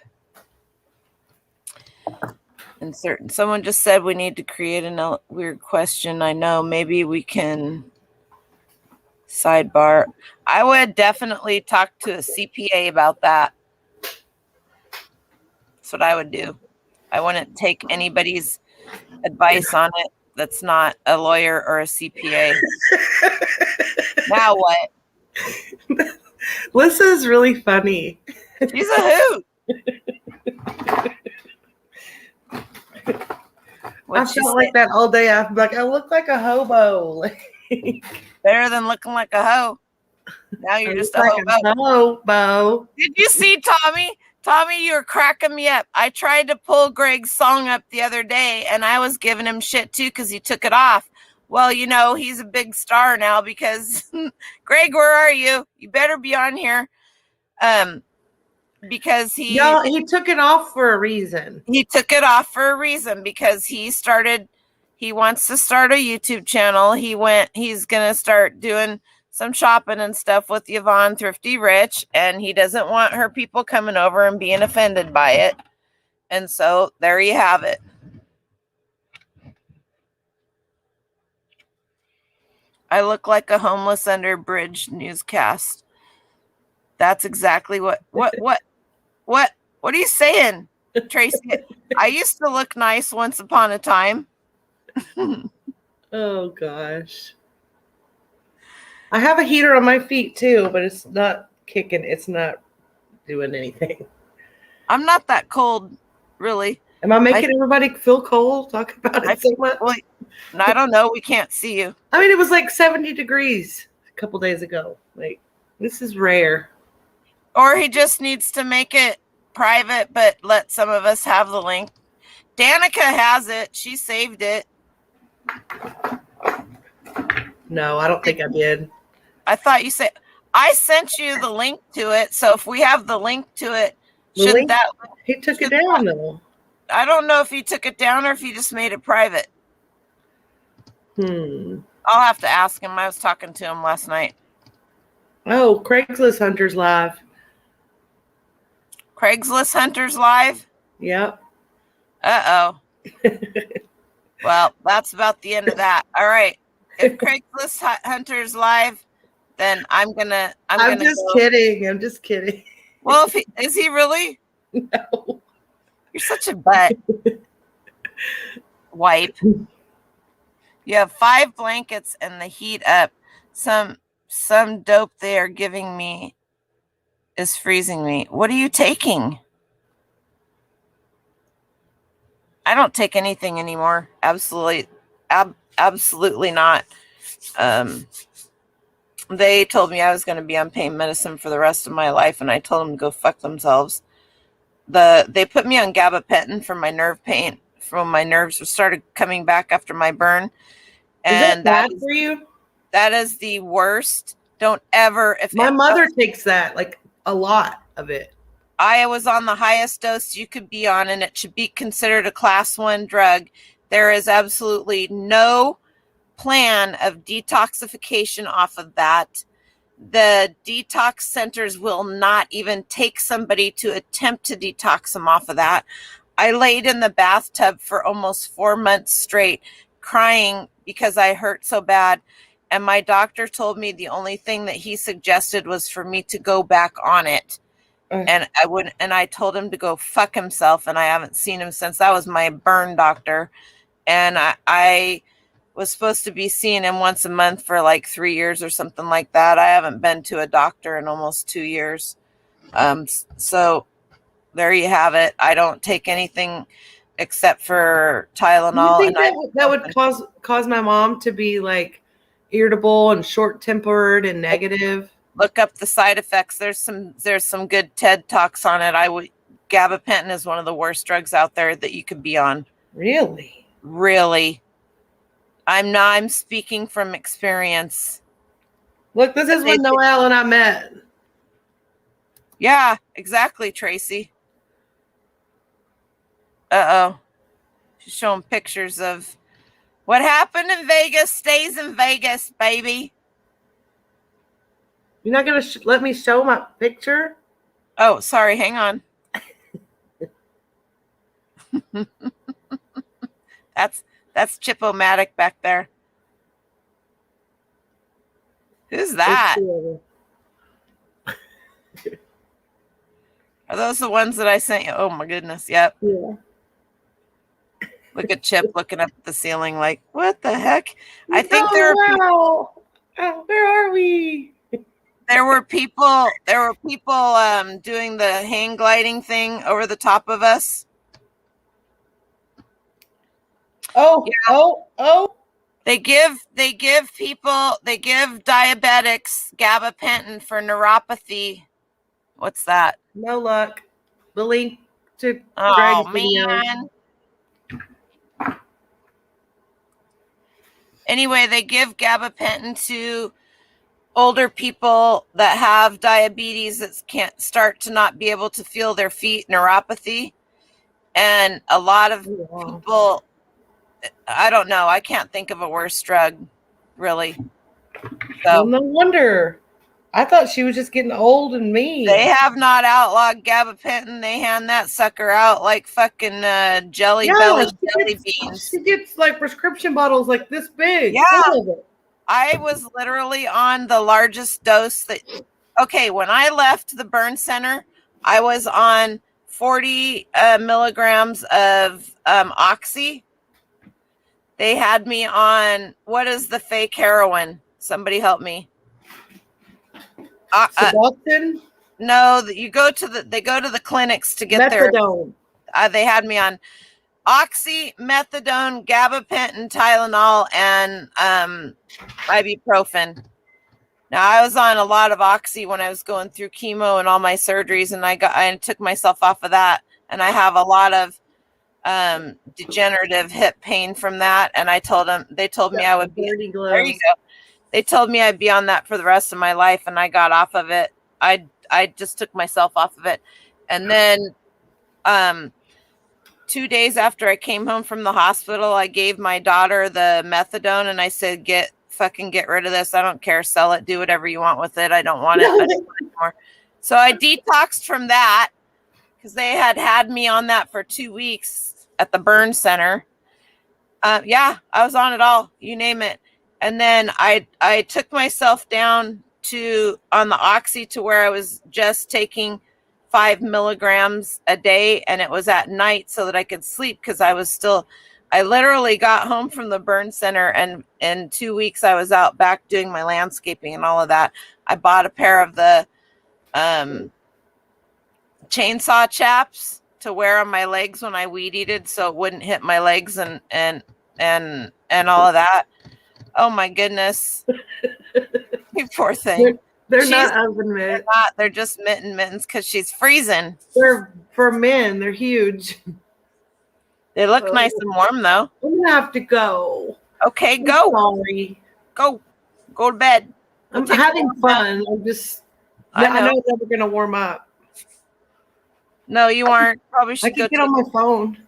Insert. Someone just said we need to create a weird question. I know. Maybe we can sidebar. I would definitely talk to a CPA about that. That's what I would do. I wouldn't take anybody's advice on it that's not a lawyer or a CPA. Now what? Lissa's really funny. She's a hoot. I felt like that all day. I'm like, I look like a hobo. Better than looking like a hoe. Now you're just a like hobo. hobo. Did you see Tommy? Tommy, you're cracking me up. I tried to pull Greg's song up the other day, and I was giving him shit too because he took it off. Well, you know, he's a big star now because Greg, where are you? You better be on here. Because he took it off for a reason. He took it off for a reason because he wants to start a YouTube channel. He's gonna start doing some shopping and stuff with Yvonne Thrifty Rich, and he doesn't want her people coming over and being offended by it. And so there you have it. I look like a homeless under bridge newscast. That's exactly what are you saying, Tracy? I used to look nice once upon a time. Oh gosh. I have a heater on my feet too, but it's not kicking. It's not doing anything. I'm not that cold, really. Am I making everybody feel cold? Talk about it so much. Well, I don't know. We can't see you. I mean, it was like 70 degrees a couple days ago. Like, this is rare. Or he just needs to make it private, but let some of us have the link. Danica has it. She saved it. No, I don't think I did. I thought you said I sent you the link to it. So if we have the link to it, shouldn't that? He took it down though. I don't know if he took it down or if he just made it private. I'll have to ask him. I was talking to him last night. Oh, Craigslist Hunters Live. Craigslist Hunters Live? Yep. Uh-oh. Well, that's about the end of that. All right. If Craigslist Hunters Live, then I'm just kidding. I'm just kidding. Well, is he really? No. You're such a butt. Wipe. You have 5 blankets and the heat up. Some dope they are giving me is freezing me. What are you taking? I don't take anything anymore. Absolutely not. They told me I was going to be on pain medicine for the rest of my life, and I told them to go fuck themselves. They put me on gabapentin for my nerve pain, from my nerves started coming back after my burn. And is that bad for you? That is the worst. Don't ever. My mother takes that, like a lot of it. I was on the highest dose you could be on, and it should be considered a class 1 drug. There is absolutely no plan of detoxification off of that. The detox centers will not even take somebody to attempt to detox them off of that. I laid in the bathtub for almost 4 months straight, crying because I hurt so bad. And my doctor told me the only thing that he suggested was for me to go back on it. And I wouldn't, and I told him to go fuck himself, and I haven't seen him since. That was my burn doctor. And I was supposed to be seeing him once a month for like 3 years or something like that. I haven't been to a doctor in almost 2 years. So there you have it. I don't take anything except for Tylenol. Do you think that would cause my mom to be like irritable and short-tempered and negative? Look up the side effects. There's some good TED Talks on it. Gabapentin is one of the worst drugs out there that you could be on. Really? Really. I'm speaking from experience. Look, this is when Noel and I met. Yeah, exactly, Tracy. Uh-oh. She's showing pictures of what happened in Vegas stays in Vegas, baby. You're not going to let me show my picture? Oh, sorry. Hang on. That's Chip-O-Matic back there. Who's that? Are those the ones that I sent you? Oh my goodness. Yep. Yeah. Look at Chip looking up at the ceiling like, what the heck? I think there are wow. Where are we? there were people doing the hang gliding thing over the top of us. Oh, oh. They give diabetics gabapentin for neuropathy. What's that? No luck. The link to Oh Greg's video. man. Anyway, they give gabapentin to older people that have diabetes that can't start to not be able to feel their feet, neuropathy. And a lot of people, I don't know, I can't think of a worse drug, really. Well, no wonder. I thought she was just getting old and mean. They have not outlawed gabapentin. They hand that sucker out like fucking jelly beans. She gets like prescription bottles like this big. Yeah. Full of it. I was literally on the largest dose that. Okay, when I left the burn center, I was on 40 milligrams of oxy. They had me on, what is the fake heroin? Somebody help me. Suboxone? No, they go to the clinics to get methadone. They had me on oxy, methadone, gabapentin, Tylenol, and ibuprofen. Now I was on a lot of oxy when I was going through chemo and all my surgeries, and I took myself off of that, and I have a lot of degenerative hip pain from that. And they told me I would be. There you go. They told me I'd be on that for the rest of my life, and I got off of it. I just took myself off of it. And then 2 days after I came home from the hospital, I gave my daughter the methadone, and I said, get rid of this. I don't care. Sell it. Do whatever you want with it. I don't want it anymore. So I detoxed from that because they had me on that for 2 weeks at the burn center. Yeah, I was on it all. You name it. And then I took myself down on the oxy to where I was just taking 5 milligrams a day, and it was at night so that I could sleep because I literally got home from the burn center, and in 2 weeks I was out back doing my landscaping and all of that. I bought a pair of the chainsaw chaps to wear on my legs when I weed eated so it wouldn't hit my legs and all of that. Oh my goodness. You poor thing. They're not oven mitts. They're just mittens because she's freezing. They're for men. They're huge. They look nice and warm though. I'm gonna have to go. Okay, go. Sorry. Go to bed. I'm having fun. I know it's never gonna warm up. No, you aren't. Probably should I can get on my phone.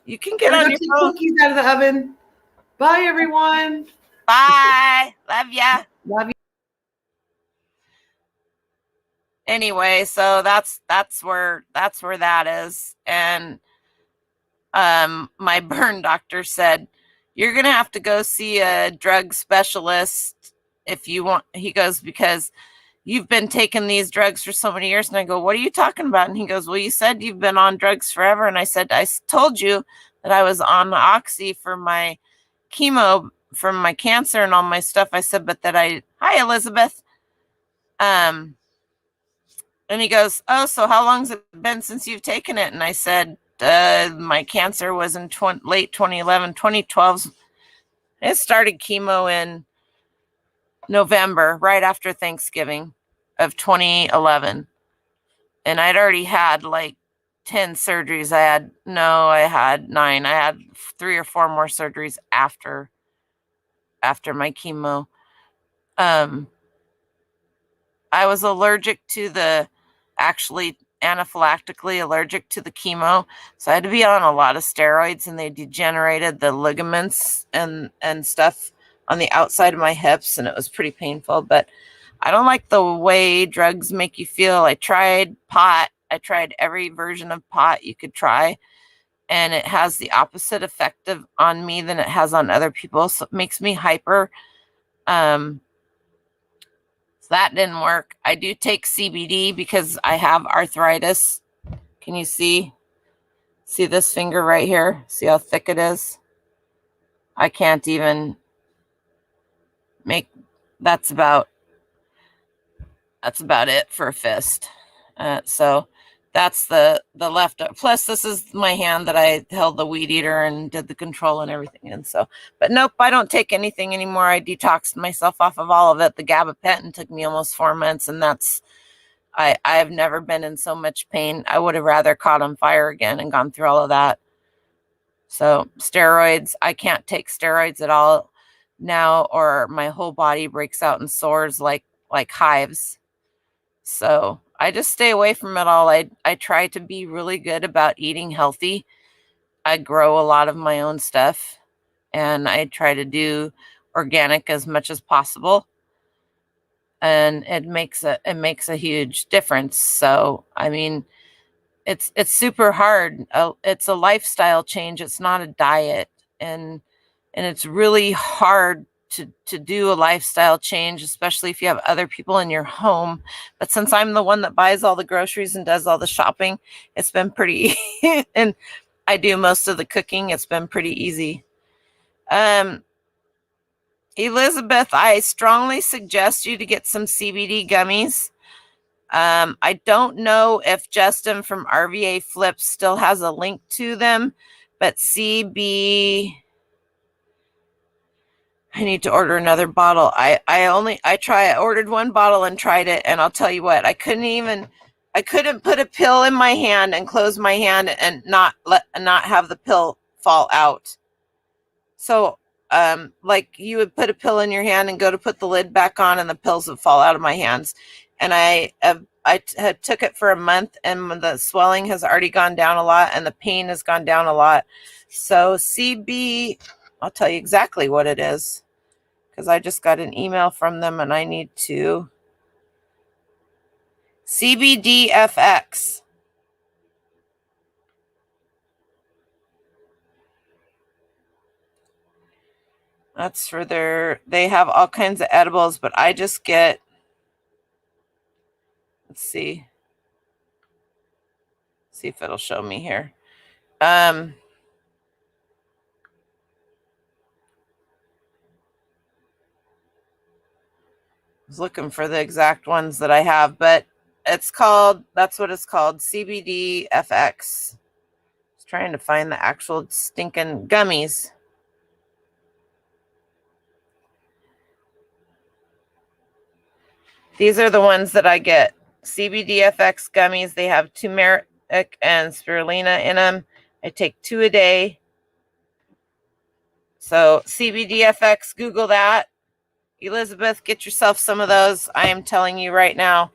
You can get on your phone. Cookies out of the oven. Bye, everyone. Bye. Love ya. Love you. Anyway, so that's where that is. And my burn doctor said, you're gonna have to go see a drug specialist if you want. He goes, because you've been taking these drugs for so many years. And I go, what are you talking about? And he goes, well, you said you've been on drugs forever. And I said, I told you that I was on oxy for my chemo, from my cancer and all my stuff. I said, but that hi, Elizabeth. And he goes, oh, so how long's it been since you've taken it? And I said, my cancer was in late 2011, 2012. It started chemo in November, right after Thanksgiving of 2011. And I'd already had like 10 surgeries. I had 9. I had 3 or 4 more surgeries after my chemo. I was anaphylactically allergic to the chemo. So I had to be on a lot of steroids, and they degenerated the ligaments and stuff on the outside of my hips, and it was pretty painful. But I don't like the way drugs make you feel. I tried pot. I tried every version of pot you could try. and it has the opposite effect on me than it has on other people. So it makes me hyper. So that didn't work. I do take CBD because I have arthritis. Can you see this finger right here? See how thick it is? I can't even make, that's about it for a fist. So that's the left. Plus, this is my hand that I held the weed eater and did the control and everything in. So, but nope, I don't take anything anymore. I detoxed myself off of all of it. The gabapentin took me almost 4 months, and I've never been in so much pain. I would have rather caught on fire again and gone through all of that. So steroids, I can't take steroids at all now, or my whole body breaks out in sores like hives. So I just stay away from it all. I try to be really good about eating healthy. I grow a lot of my own stuff, and I try to do organic as much as possible. And it makes a huge difference. So, I mean, it's super hard. It's a lifestyle change. It's not a diet. And it's really hard to do a lifestyle change, especially if you have other people in your home. But since I'm the one that buys all the groceries and does all the shopping, it's been pretty, and I do most of the cooking. It's been pretty easy. Elizabeth, I strongly suggest you to get some CBD gummies. I don't know if Justin from RVA Flips still has a link to them, but I need to order another bottle. I ordered one bottle and tried it, and I'll tell you what, I couldn't put a pill in my hand and close my hand and not have the pill fall out. So, like you would put a pill in your hand and go to put the lid back on, and the pills would fall out of my hands. And I had took it for a month, and the swelling has already gone down a lot, and the pain has gone down a lot. So CB, I'll tell you exactly what it is, because I just got an email from them, and I need to. CBDFX. That's for they have all kinds of edibles, but I just get, let's see if it'll show me here. I was looking for the exact ones that I have, but that's what it's called, CBDFX. I was trying to find the actual stinking gummies. These are the ones that I get. CBDFX gummies. They have turmeric and spirulina in them. I take 2 a day. So CBDFX, Google that. Elizabeth, get yourself some of those. I am telling you right now.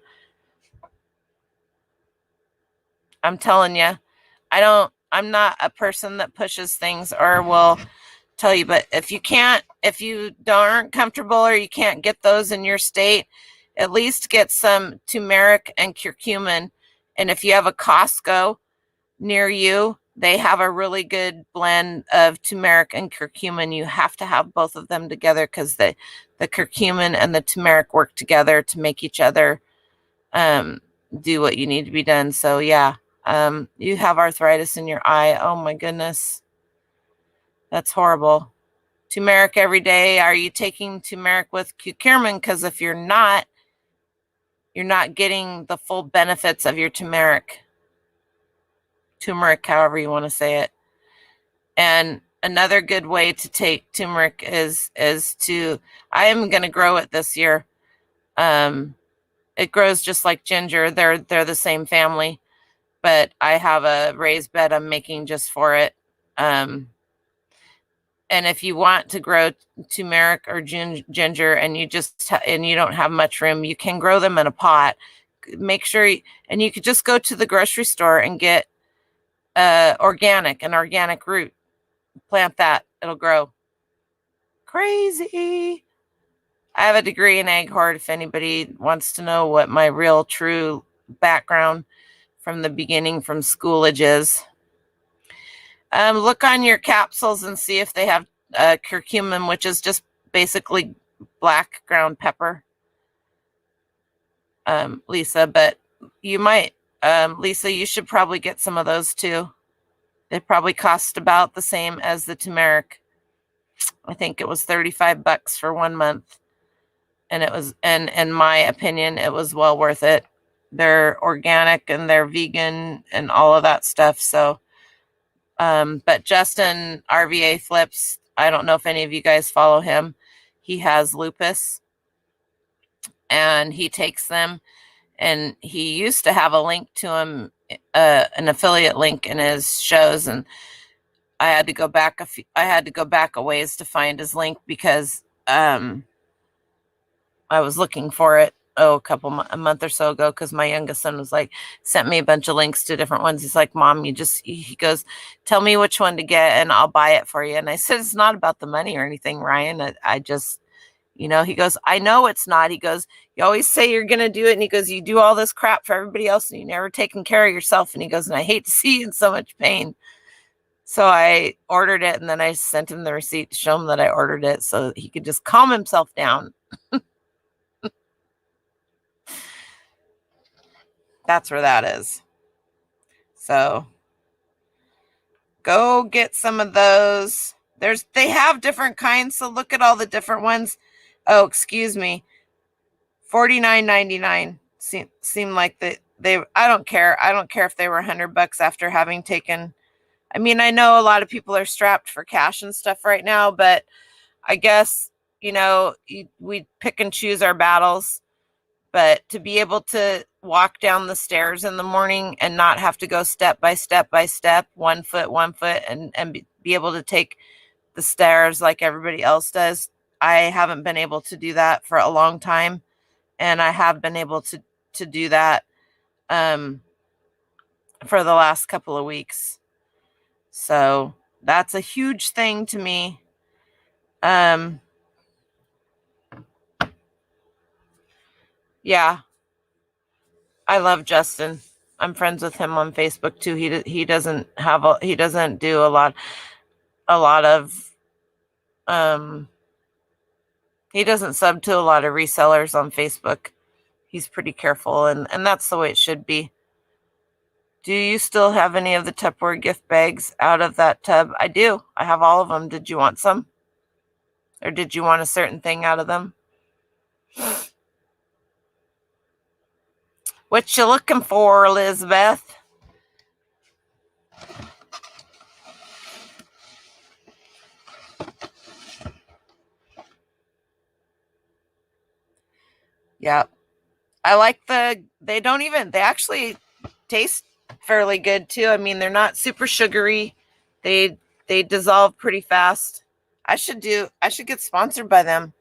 I'm telling you. I'm not a person that pushes things or will tell you, but if you aren't comfortable or you can't get those in your state, at least get some turmeric and curcumin. And if you have a Costco near you, they have a really good blend of turmeric and curcumin. You have to have both of them together, because the curcumin and the turmeric work together to make each other do what you need to be done. So yeah, you have arthritis in your eye. Oh my goodness. That's horrible. Turmeric every day. Are you taking turmeric with curcumin? Because if you're not getting the full benefits of your turmeric, however you want to say it. And another good way to take turmeric is I am going to grow it this year. It grows just like ginger. They're the same family, but I have a raised bed I'm making just for it. And if you want to grow turmeric or ginger and you don't have much room, you can grow them in a pot. Make sure and you could just go to the grocery store and get an organic root. Plant that. It'll grow. Crazy. I have a degree in egg hoard if anybody wants to know what my real true background from the beginning from Schoolage is. Look on your capsules and see if they have curcumin, which is just basically black ground pepper. Lisa, but you might, Lisa, you should probably get some of those too. They probably cost about the same as the turmeric. I think it was $35 for 1 month. And it was, and in my opinion, it was well worth it. They're organic and they're vegan and all of that stuff. So, but Justin RVA Flips, I don't know if any of you guys follow him. He has lupus and he takes them, and he used to have a link to him, an affiliate link in his shows. And I had to go back a ways to find his link because, I was looking for it a month or so ago, because my youngest son was like, sent me a bunch of links to different ones. He's like, Mom, he goes, tell me which one to get and I'll buy it for you. And I said, it's not about the money or anything, Ryan. I just, he goes, I know it's not. He goes, you always say you're going to do it. And he goes, you do all this crap for everybody else and you never taken care of yourself. And he goes, and I hate to see you in so much pain. So I ordered it, and then I sent him the receipt to show him that I ordered it so he could just calm himself down. That's where that is. So go get some of those. They have different kinds, so look at all the different ones. Oh, excuse me. $49.99 seem like they I don't care. I don't care if they were $100 after having taken. I mean, I know a lot of people are strapped for cash and stuff right now, but I guess, we pick and choose our battles. But to be able to walk down the stairs in the morning and not have to go step by step by step, 1 foot, and be able to take the stairs like everybody else does, I haven't been able to do that for a long time. And I have been able to do that for the last couple of weeks. So that's a huge thing to me. Yeah, I love Justin. I'm friends with him on Facebook too. He doesn't do a lot of he doesn't sub to a lot of resellers on Facebook. He's pretty careful, and that's the way it should be. Do you still have any of the Tupperware gift bags out of that tub? I do. I have all of them. Did you want some? Or did you want a certain thing out of them? What you looking for, Elizabeth? Yep. I like they actually taste fairly good too. I mean, they're not super sugary. They dissolve pretty fast. I should get sponsored by them.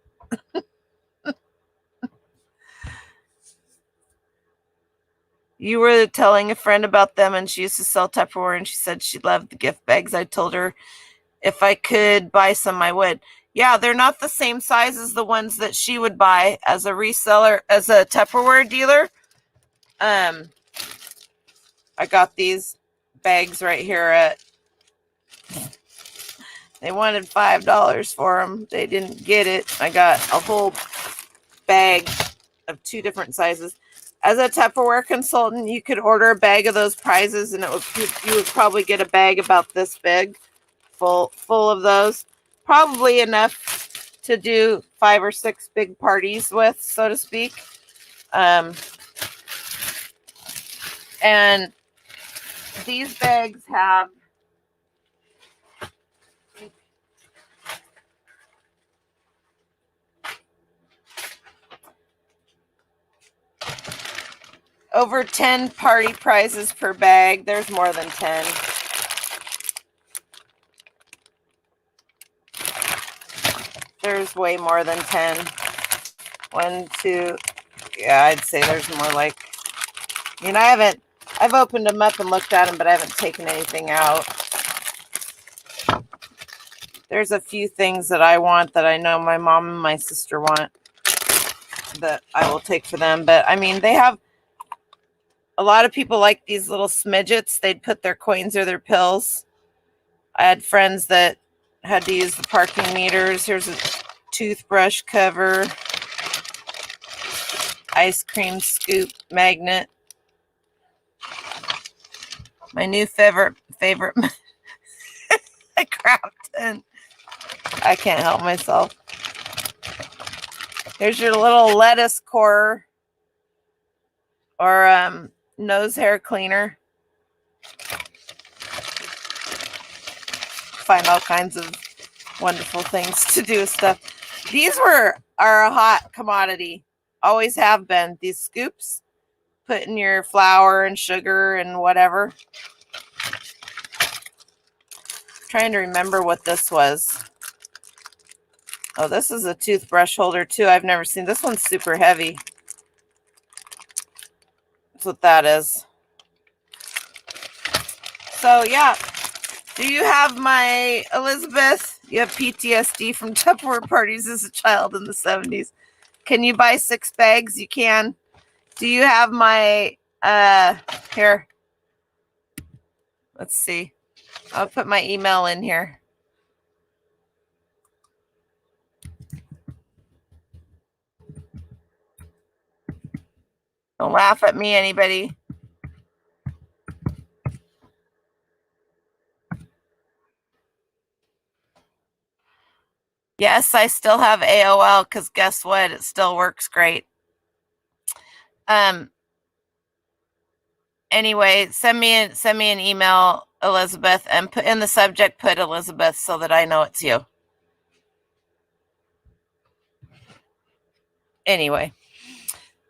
You were telling a friend about them, and she used to sell Tupperware, and she said she loved the gift bags. I told her if I could buy some, I would. Yeah, they're not the same size as the ones that she would buy as a reseller, as a Tupperware dealer. I got these bags right here they wanted $5 for them. They didn't get it. I got a whole bag of 2 different sizes. As a Tupperware consultant, you could order a bag of those prizes, and you would probably get a bag about this big, full of those. Probably enough to do 5 or 6 big parties with, so to speak. And these bags have over 10 party prizes per bag. There's more than 10. There's way more than 10. 1, 2. Yeah, I'd say there's more like, I've opened them up and looked at them, but I haven't taken anything out. There's a few things that I want that I know my mom and my sister want that I will take for them. But I mean, they have a lot of people like these little smidgets. They'd put their coins or their pills I had friends that had to use the parking meters. Here's a toothbrush cover, ice cream scoop magnet. My new favorite Crafton. I can't help myself. Here's your little lettuce core or nose hair cleaner. Find all kinds of wonderful things to do with stuff. These are a hot commodity. Always have been. These scoops, put in your flour and sugar and whatever. Trying to remember what this was. Oh, this is a toothbrush holder too. I've never seen this one's super heavy. That's what that is. So yeah. Do you have my Elizabeth? You have PTSD from Tupperware parties as a child in the 70s. Can you buy 6 bags? You can. Do you have my here? Let's see. I'll put my email in here. Don't laugh at me, anybody. Yes, I still have AOL because guess what? It still works great. Anyway, send me an email, Elizabeth, and put in the subject, put Elizabeth so that I know it's you. Anyway.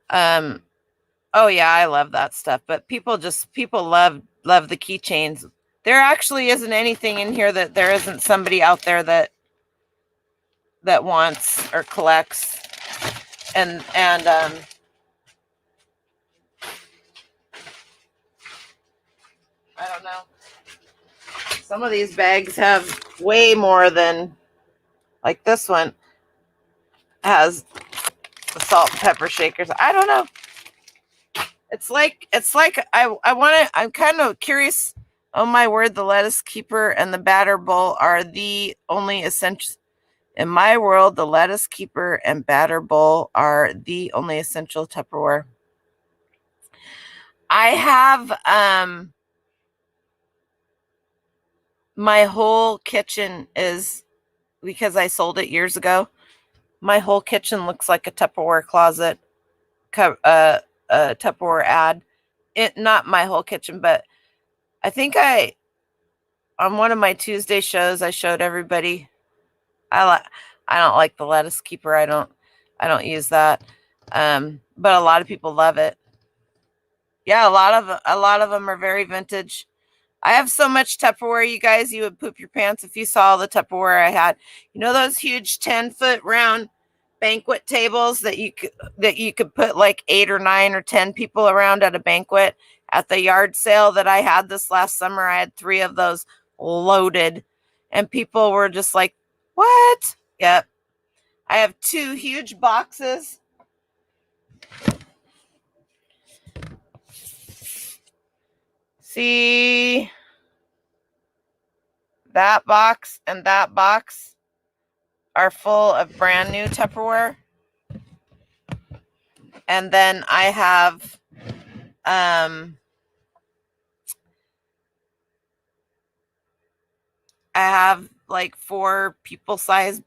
Oh yeah, I love that stuff. But people love the keychains. There actually isn't anything in here that there isn't somebody out there that wants or collects. And I don't know. Some of these bags have way more than, like this one has the salt and pepper shakers. I don't know. It's like I'm kind of curious. Oh my word, the lettuce keeper and the batter bowl are the only essential. In my world, the lettuce keeper and batter bowl are the only essential Tupperware. I have my whole kitchen is, because I sold it years ago, my whole kitchen looks like a Tupperware closet, a Tupperware ad. Not my whole kitchen, but I think on one of my Tuesday shows, I showed everybody. I don't like the lettuce keeper. I don't use that. But a lot of people love it. Yeah, a lot of them are very vintage. I have so much Tupperware, you guys, you would poop your pants if you saw all the Tupperware I had. You know those huge 10-foot round banquet tables that you could put like 8 or 9 or 10 people around at a banquet? At the yard sale that I had this last summer, I had 3 of those loaded, and people were just like, what? Yep. I have 2 huge boxes. See, that box and that box are full of brand new Tupperware. And then I have like 4 people size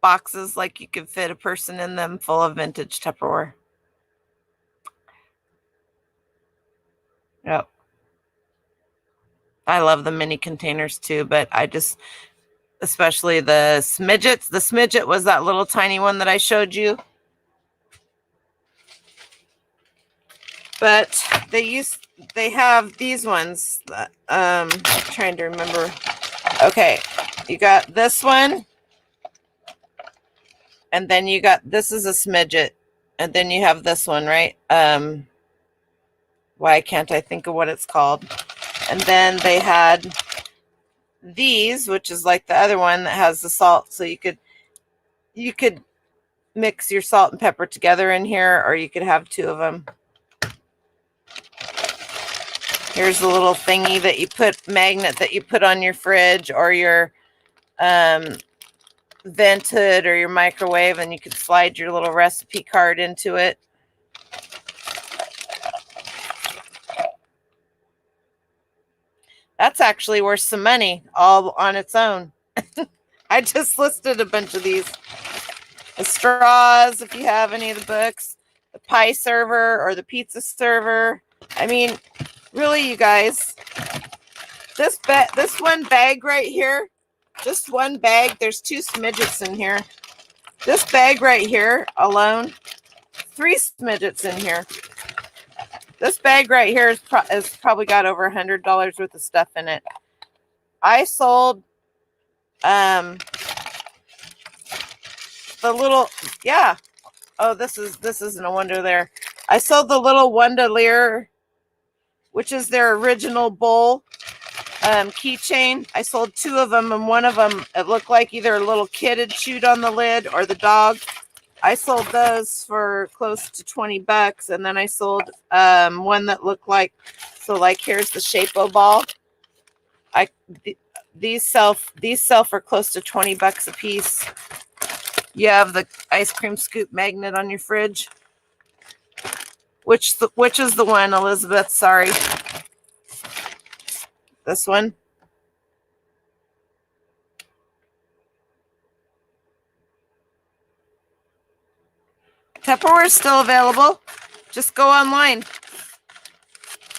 boxes, like you could fit a person in them, full of vintage Tupperware. Yep. I love the mini containers too, but especially the smidgets. The smidget was that little tiny one that I showed you. But they have these ones. Trying to remember. Okay, you got this one. And then you got, this is a smidget. And then you have this one, right? Why can't I think of what it's called? And then they had these, which is like the other one that has the salt. So you could mix your salt and pepper together in here, or you could have 2 of them. Here's the little thingy that you put, magnet that you put on your fridge or your vent hood or your microwave, and you could slide your little recipe card into it. That's actually worth some money all on its own. I just listed a bunch of these. The straws, if you have any of the books, the pie server or the pizza server. I mean, really, you guys, this one bag right here, just one bag, there's 2 smidgets in here. This bag right here alone, 3 smidgets in here. This bag right here is probably got over $100 worth of stuff in it. I sold the little, yeah. Oh, this isn't a wonder there. I sold the little Wondalier, which is their original bowl keychain. I sold 2 of them, and one of them, it looked like either a little kid had chewed on the lid or the dog. I sold those for close to $20, and then I sold one that looked like, so like here's the Shapo ball. These sell for close to $20 a piece. You have the ice cream scoop magnet on your fridge. Which is the one, Elizabeth? Sorry. This one. Tupperware is still available. Just go online.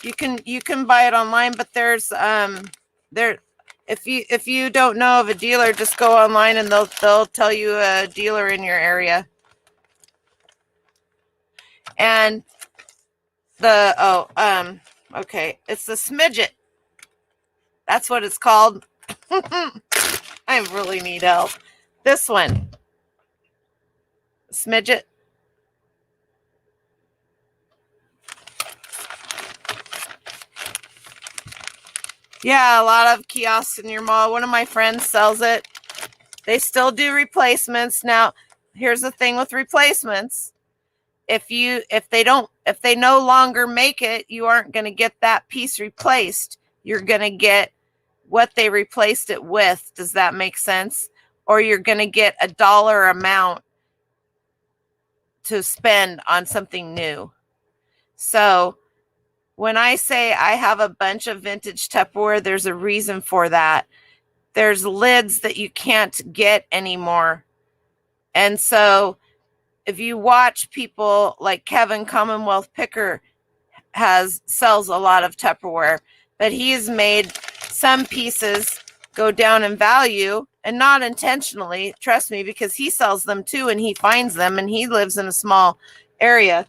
You can buy it online, but there's if you don't know of a dealer, just go online and they'll tell you a dealer in your area. And the okay, it's the smidget. That's what it's called. I really need help. This one. Smidget. Yeah, a lot of kiosks in your mall. One of my friends sells it. They still do replacements. Now, here's the thing with replacements. If they no longer make it, you aren't going to get that piece replaced. You're going to get what they replaced it with. Does that make sense? Or you're going to get a dollar amount to spend on something new. So when I say I have a bunch of vintage Tupperware, there's a reason for that. There's lids that you can't get anymore. And so if you watch people like Kevin Commonwealth Picker sells a lot of Tupperware, but he's made some pieces go down in value, and not intentionally, trust me, because he sells them too and he finds them, and he lives in a small area.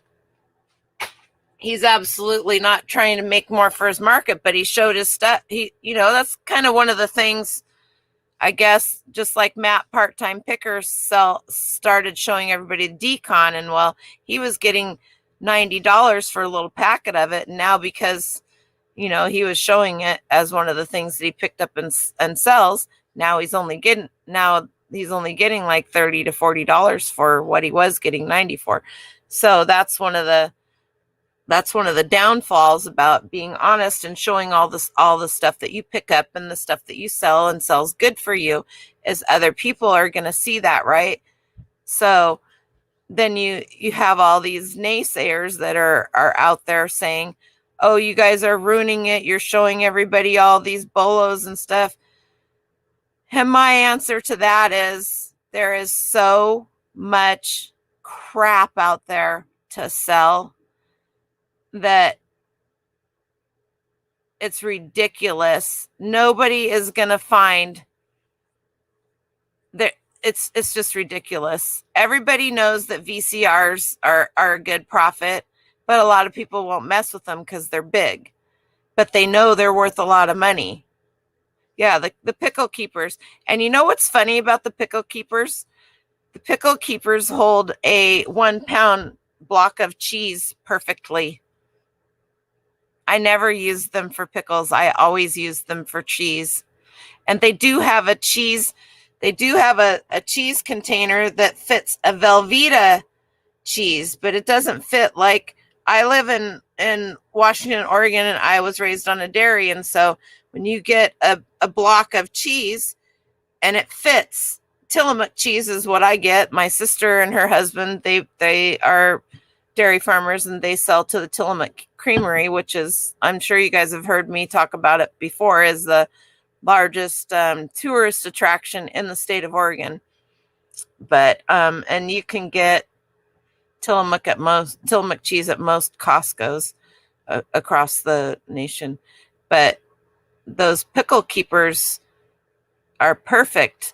He's absolutely not trying to make more for his market, but he showed his stuff. That's kind of one of the things, I guess, just like Matt Part-Time Picker started showing everybody the decon, and well, he was getting $90 for a little packet of it. And now because, he was showing it as one of the things that he picked up and sells, now he's only getting like $30 to $40 for what he was getting 90 for. So that's one of the downfalls about being honest and showing all the stuff that you pick up and the stuff that you sell and sells good for you, is other people are going to see that, right? So then you have all these naysayers that are out there saying, oh, you guys are ruining it. You're showing everybody all these bolos and stuff. And my answer to that is there is so much crap out there to sell that it's ridiculous. Nobody is going to find that. It's just ridiculous. Everybody knows that VCRs are a good profit, but a lot of people won't mess with them because they're big, but they know they're worth a lot of money. Yeah, the pickle keepers. And you know what's funny about the pickle keepers? The pickle keepers hold a 1 pound block of cheese perfectly. I never use them for pickles. I always use them for cheese. And they do have a cheese. They do have a cheese container that fits a Velveeta cheese, but it doesn't fit like I live in Washington, Oregon, and I was raised on a dairy. And so when you get a block of cheese and it fits, Tillamook cheese is what I get. My sister and her husband, they are dairy farmers, and they sell to the Tillamook Creamery, which is, I'm sure you guys have heard me talk about it before, is the largest tourist attraction in the state of Oregon. But and you can get Tillamook cheese at most Costco's across the nation. But those pickle keepers are perfect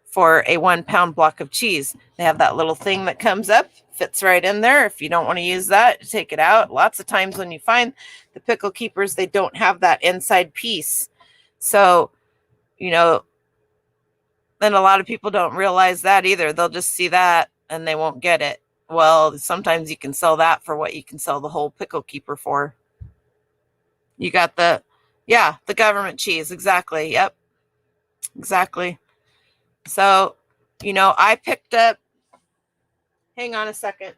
for a 1 pound block of cheese. They have that little thing that comes up, fits right in there. If you don't want to use that, take it out. Lots of times when you find the pickle keepers, they don't have that inside piece. So, you know, then a lot of people don't realize that either. They'll just see that and they won't get it. Well, sometimes you can sell that for what you can sell the whole pickle keeper for. You got the government cheese. Exactly. Yep. Exactly. So, you know, I picked up, hang on a second.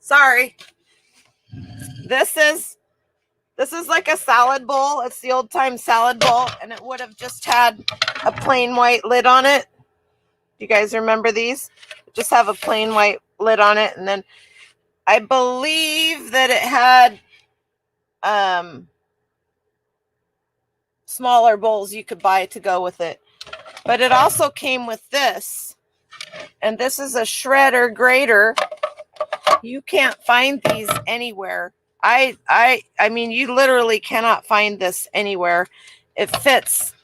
Sorry. This is like a salad bowl. It's the old time salad bowl, and it would have just had a plain white lid on it. Do you guys remember these? Just have a plain white lid on it, and then I believe that it had smaller bowls you could buy to go with it. But it also came with this, and this is a shredder grater. You can't find these anywhere. I mean, you literally cannot find this anywhere. It fits.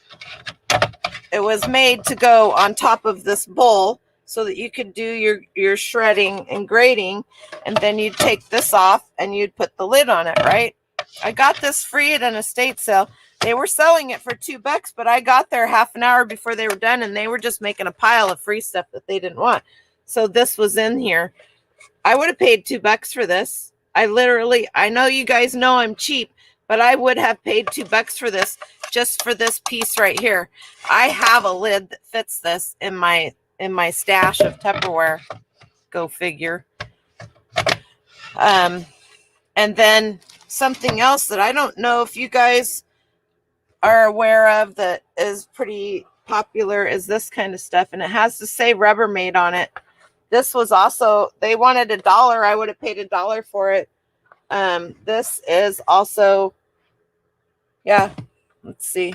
It was made to go on top of this bowl so that you could do your shredding and grating, and then you'd take this off and you'd put the lid on it, right? I got this free at an estate sale. They were selling it for $2, but I got there half an hour before they were done, and they were just making a pile of free stuff that they didn't want. So this was in here. I would have paid $2 for this. I know you guys know I'm cheap, but I would have paid $2 for this, just for this piece right here. I have a lid that fits this in my stash of Tupperware. Go figure. And then something else that I don't know if you guys are aware of that is pretty popular is this kind of stuff, and it has to say Rubbermaid on it. This was also, they wanted $1. I would have paid $1 for it. This is also, yeah, let's see.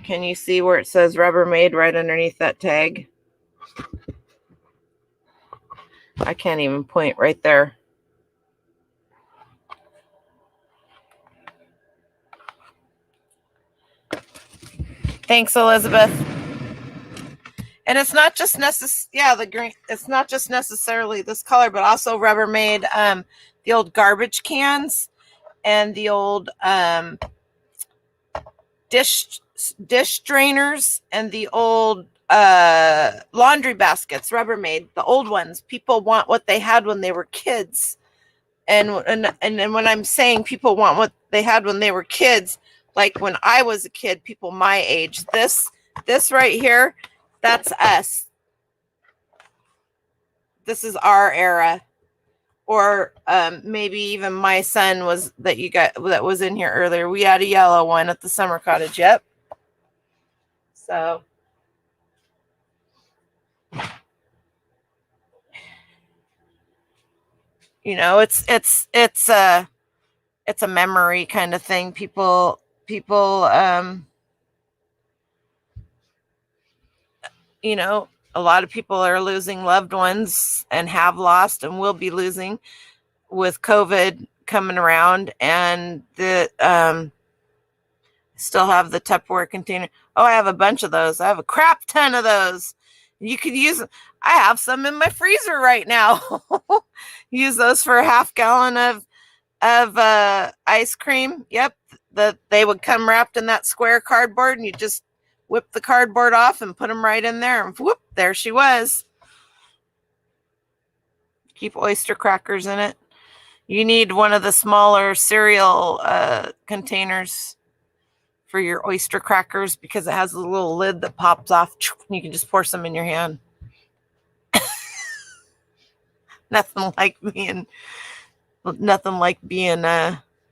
Can you see where it says Rubbermaid right underneath that tag? I can't even point right there. Thanks, Elizabeth. And it's not just the green. It's not just necessarily this color, but also Rubbermaid, the old garbage cans and the old dish drainers and the old laundry baskets. Rubbermaid, the old ones. People want what they had when they were kids, and when I'm saying people want what they had when they were kids, like when I was a kid, people my age. This right here. That's us. This is our era. Or maybe even my son that was in here earlier. We had a yellow one at the summer cottage. Yep. So you know, it's a memory kind of thing. People you know, a lot of people are losing loved ones and have lost and will be losing with COVID coming around. And still have the Tupperware container. Oh, I have a bunch of those. I have a crap ton of those. You could use them. I have some in my freezer right now. Use those for a half gallon of ice cream. Yep. they would come wrapped in that square cardboard, and you just whip the cardboard off and put them right in there, and whoop, there she was. Keep oyster crackers in it. You need one of the smaller cereal containers for your oyster crackers because it has a little lid that pops off. You can just pour some in your hand. Nothing like being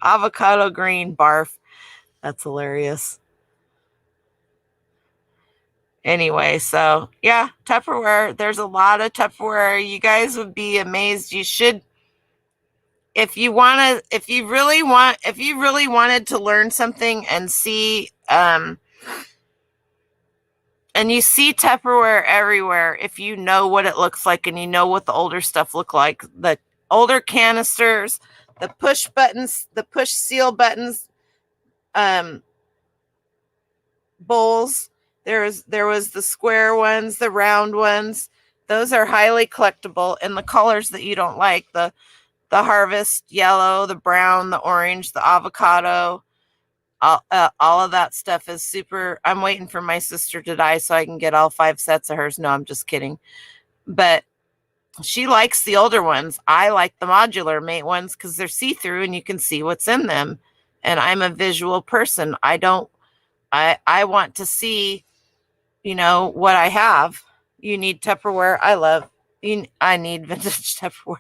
avocado green. Barf. That's hilarious. Anyway, so yeah, Tupperware. There's a lot of Tupperware. You guys would be amazed. You should, if you really wanted to learn something and see, and you see Tupperware everywhere. If you know what it looks like and you know what the older stuff look like, the older canisters, the push buttons, the push seal buttons, bowls. There was the square ones, the round ones. Those are highly collectible in the colors that you don't like. The harvest yellow, the brown, the orange, the avocado. All of that stuff is super. I'm waiting for my sister to die so I can get all 5 sets of hers. No, I'm just kidding. But she likes the older ones. I like the modular mate ones because they're see-through and you can see what's in them. And I'm a visual person. I want to see, what I have. You need Tupperware. I need vintage Tupperware.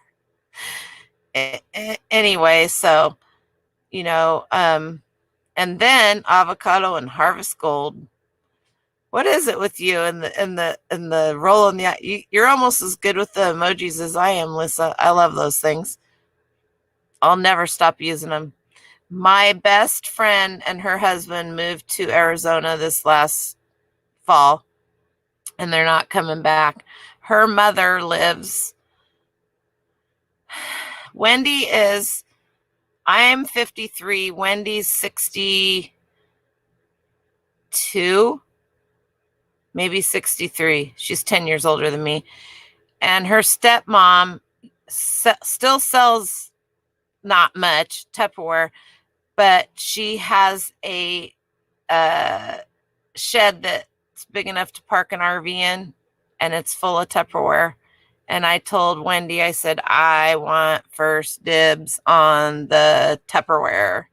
Anyway, so, and then avocado and harvest gold. What is it with you and the roll in the you're almost as good with the emojis as I am, Lisa. I love those things. I'll never stop using them. My best friend and her husband moved to Arizona this last fall, and they're not coming back. Her mother lives. Wendy is. I'm 53. Wendy's 62, maybe 63. She's 10 years older than me. And her stepmom still sells not much Tupperware, but she has a shed that's big enough to park an RV in, and it's full of Tupperware. And I told Wendy, I said, I want first dibs on the Tupperware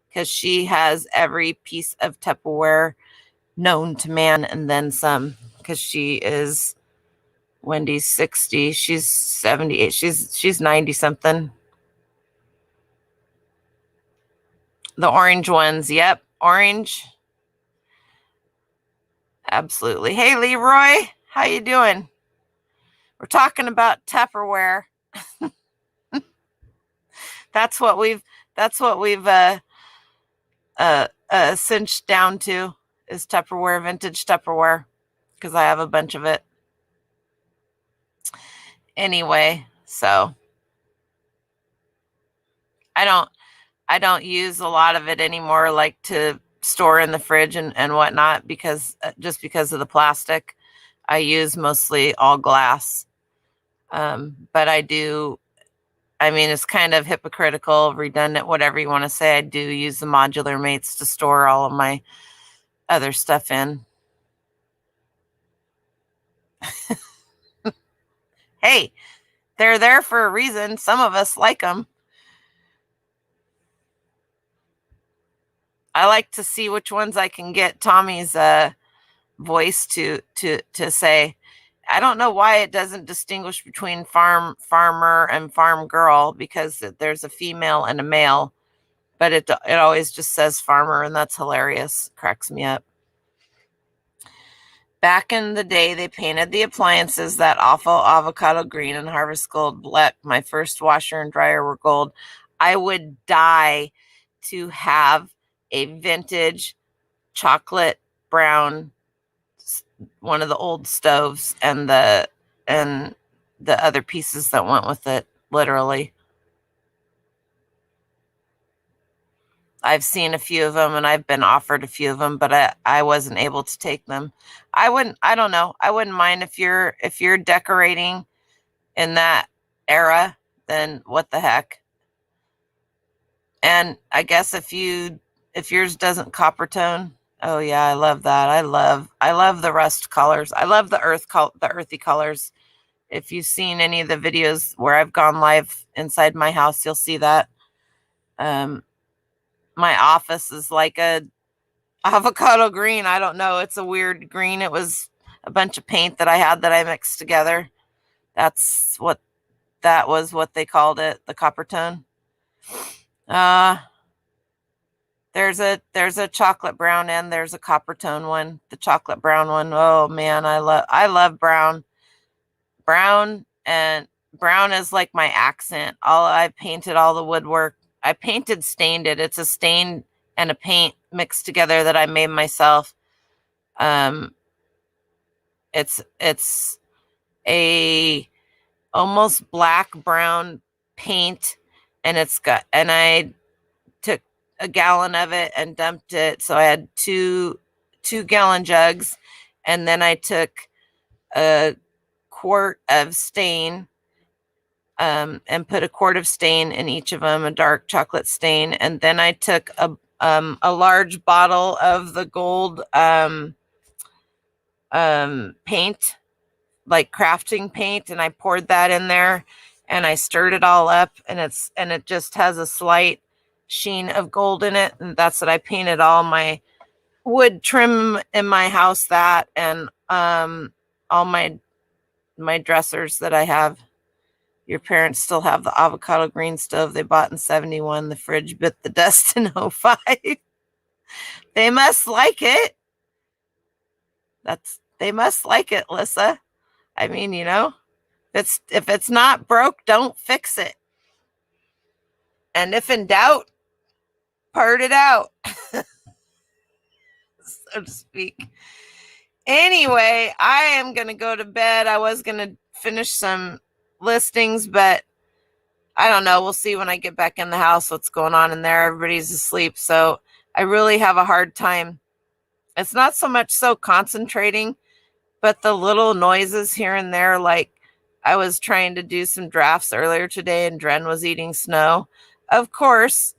because she has every piece of Tupperware known to man and then some, because Wendy's 60, she's 78, she's 90 something. The orange ones, yep, orange. Absolutely. Hey, Leroy, how you doing? We're talking about Tupperware. That's what we've cinched down to is Tupperware, vintage Tupperware, because I have a bunch of it. Anyway, so I don't use a lot of it anymore, like to store in the fridge and whatnot, because just because of the plastic. I use mostly all glass. But it's kind of hypocritical, redundant, whatever you want to say. I do use the modular mates to store all of my other stuff in. Hey, they're there for a reason. Some of us like them. I like to see which ones I can get Tommy's voice to say. I don't know why it doesn't distinguish between farmer and farm girl, because there's a female and a male, but it always just says farmer, and that's hilarious. Cracks me up. Back in the day, they painted the appliances that awful avocado green and harvest gold black. My first washer and dryer were gold. I would die to have a vintage chocolate brown, one of the old stoves, and the other pieces that went with it. Literally, I've seen a few of them, and I've been offered a few of them, but I wasn't able to take them. I don't know. I wouldn't mind if you're decorating in that era, then what the heck. And I guess if you if yours doesn't copper tone. Oh yeah, I love that. I love the rust colors. I love the earthy colors. If you've seen any of the videos where I've gone live inside my house, you'll see that. My office is like a avocado green. I don't know. It's a weird green. It was a bunch of paint that I had that I mixed together. That's what that was what they called it, the copper tone. There's a chocolate brown and there's a copper tone one. The chocolate brown one. Oh man, I love brown. Brown is like my accent. I painted all the woodwork. I stained it. It's a stain and a paint mixed together that I made myself. It's a almost black brown paint, and I took a gallon of it and dumped it. So I had two gallon jugs, and then I took a quart of stain, and put a quart of stain in each of them, a dark chocolate stain. And then I took a large bottle of the gold paint, like crafting paint, and I poured that in there and I stirred it all up, and it just has a slight sheen of gold in it. And that's what I painted all my wood trim in my house, that, and all my dressers that I have. Your parents still have the avocado green stove they bought in 71. The fridge bit the dust in 05. They must like it. They must like it, Lissa. I mean, if it's not broke, don't fix it. And if in doubt, part it out, so to speak. Anyway, I am going to go to bed. I was going to finish some listings, but I don't know. We'll see when I get back in the house what's going on in there. Everybody's asleep, so I really have a hard time. It's not so much so concentrating, but the little noises here and there. Like, I was trying to do some drafts earlier today, and Dren was eating snow. Of course,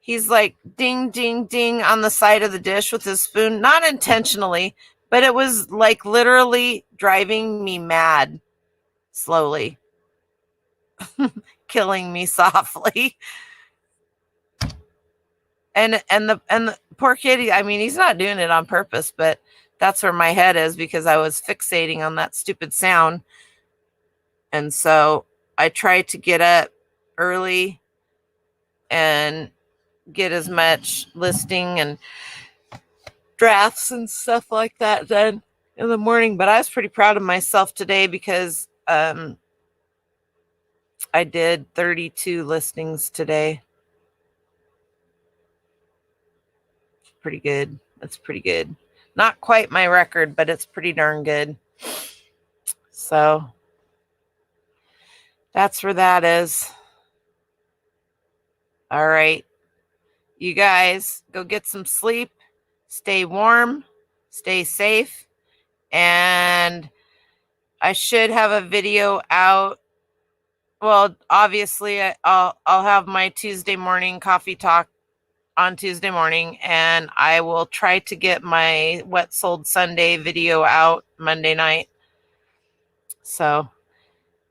he's like ding, ding, ding on the side of the dish with his spoon. Not intentionally, but it was like literally driving me mad slowly. Killing me softly. And the poor kitty, I mean, he's not doing it on purpose, but that's where my head is, because I was fixating on that stupid sound. And so I try to get up early and get as much listing and drafts and stuff like that done in the morning. But I was pretty proud of myself today, because I did 32 listings today. Pretty good. That's pretty good. Not quite my record, but it's pretty darn good. So that's where that is. All right. You guys go get some sleep. Stay warm. Stay safe. And I should have a video out. Well, obviously, I'll have my Tuesday morning coffee talk on Tuesday morning, and I will try to get my Wet Sold Sunday video out Monday night. So,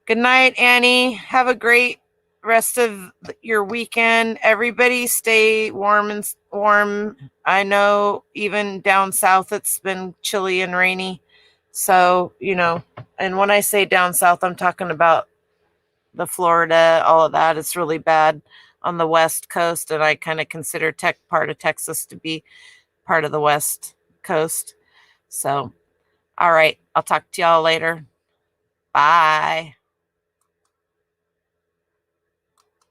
good night, Annie. Have a great rest of your weekend. Everybody stay warm. I know even down south it's been chilly and rainy. So, and when I say down south, I'm talking about the Florida, all of that. It's really bad on the West Coast, and I kind of consider part of Texas to be part of the West Coast. So, all right, I'll talk to y'all later. Bye.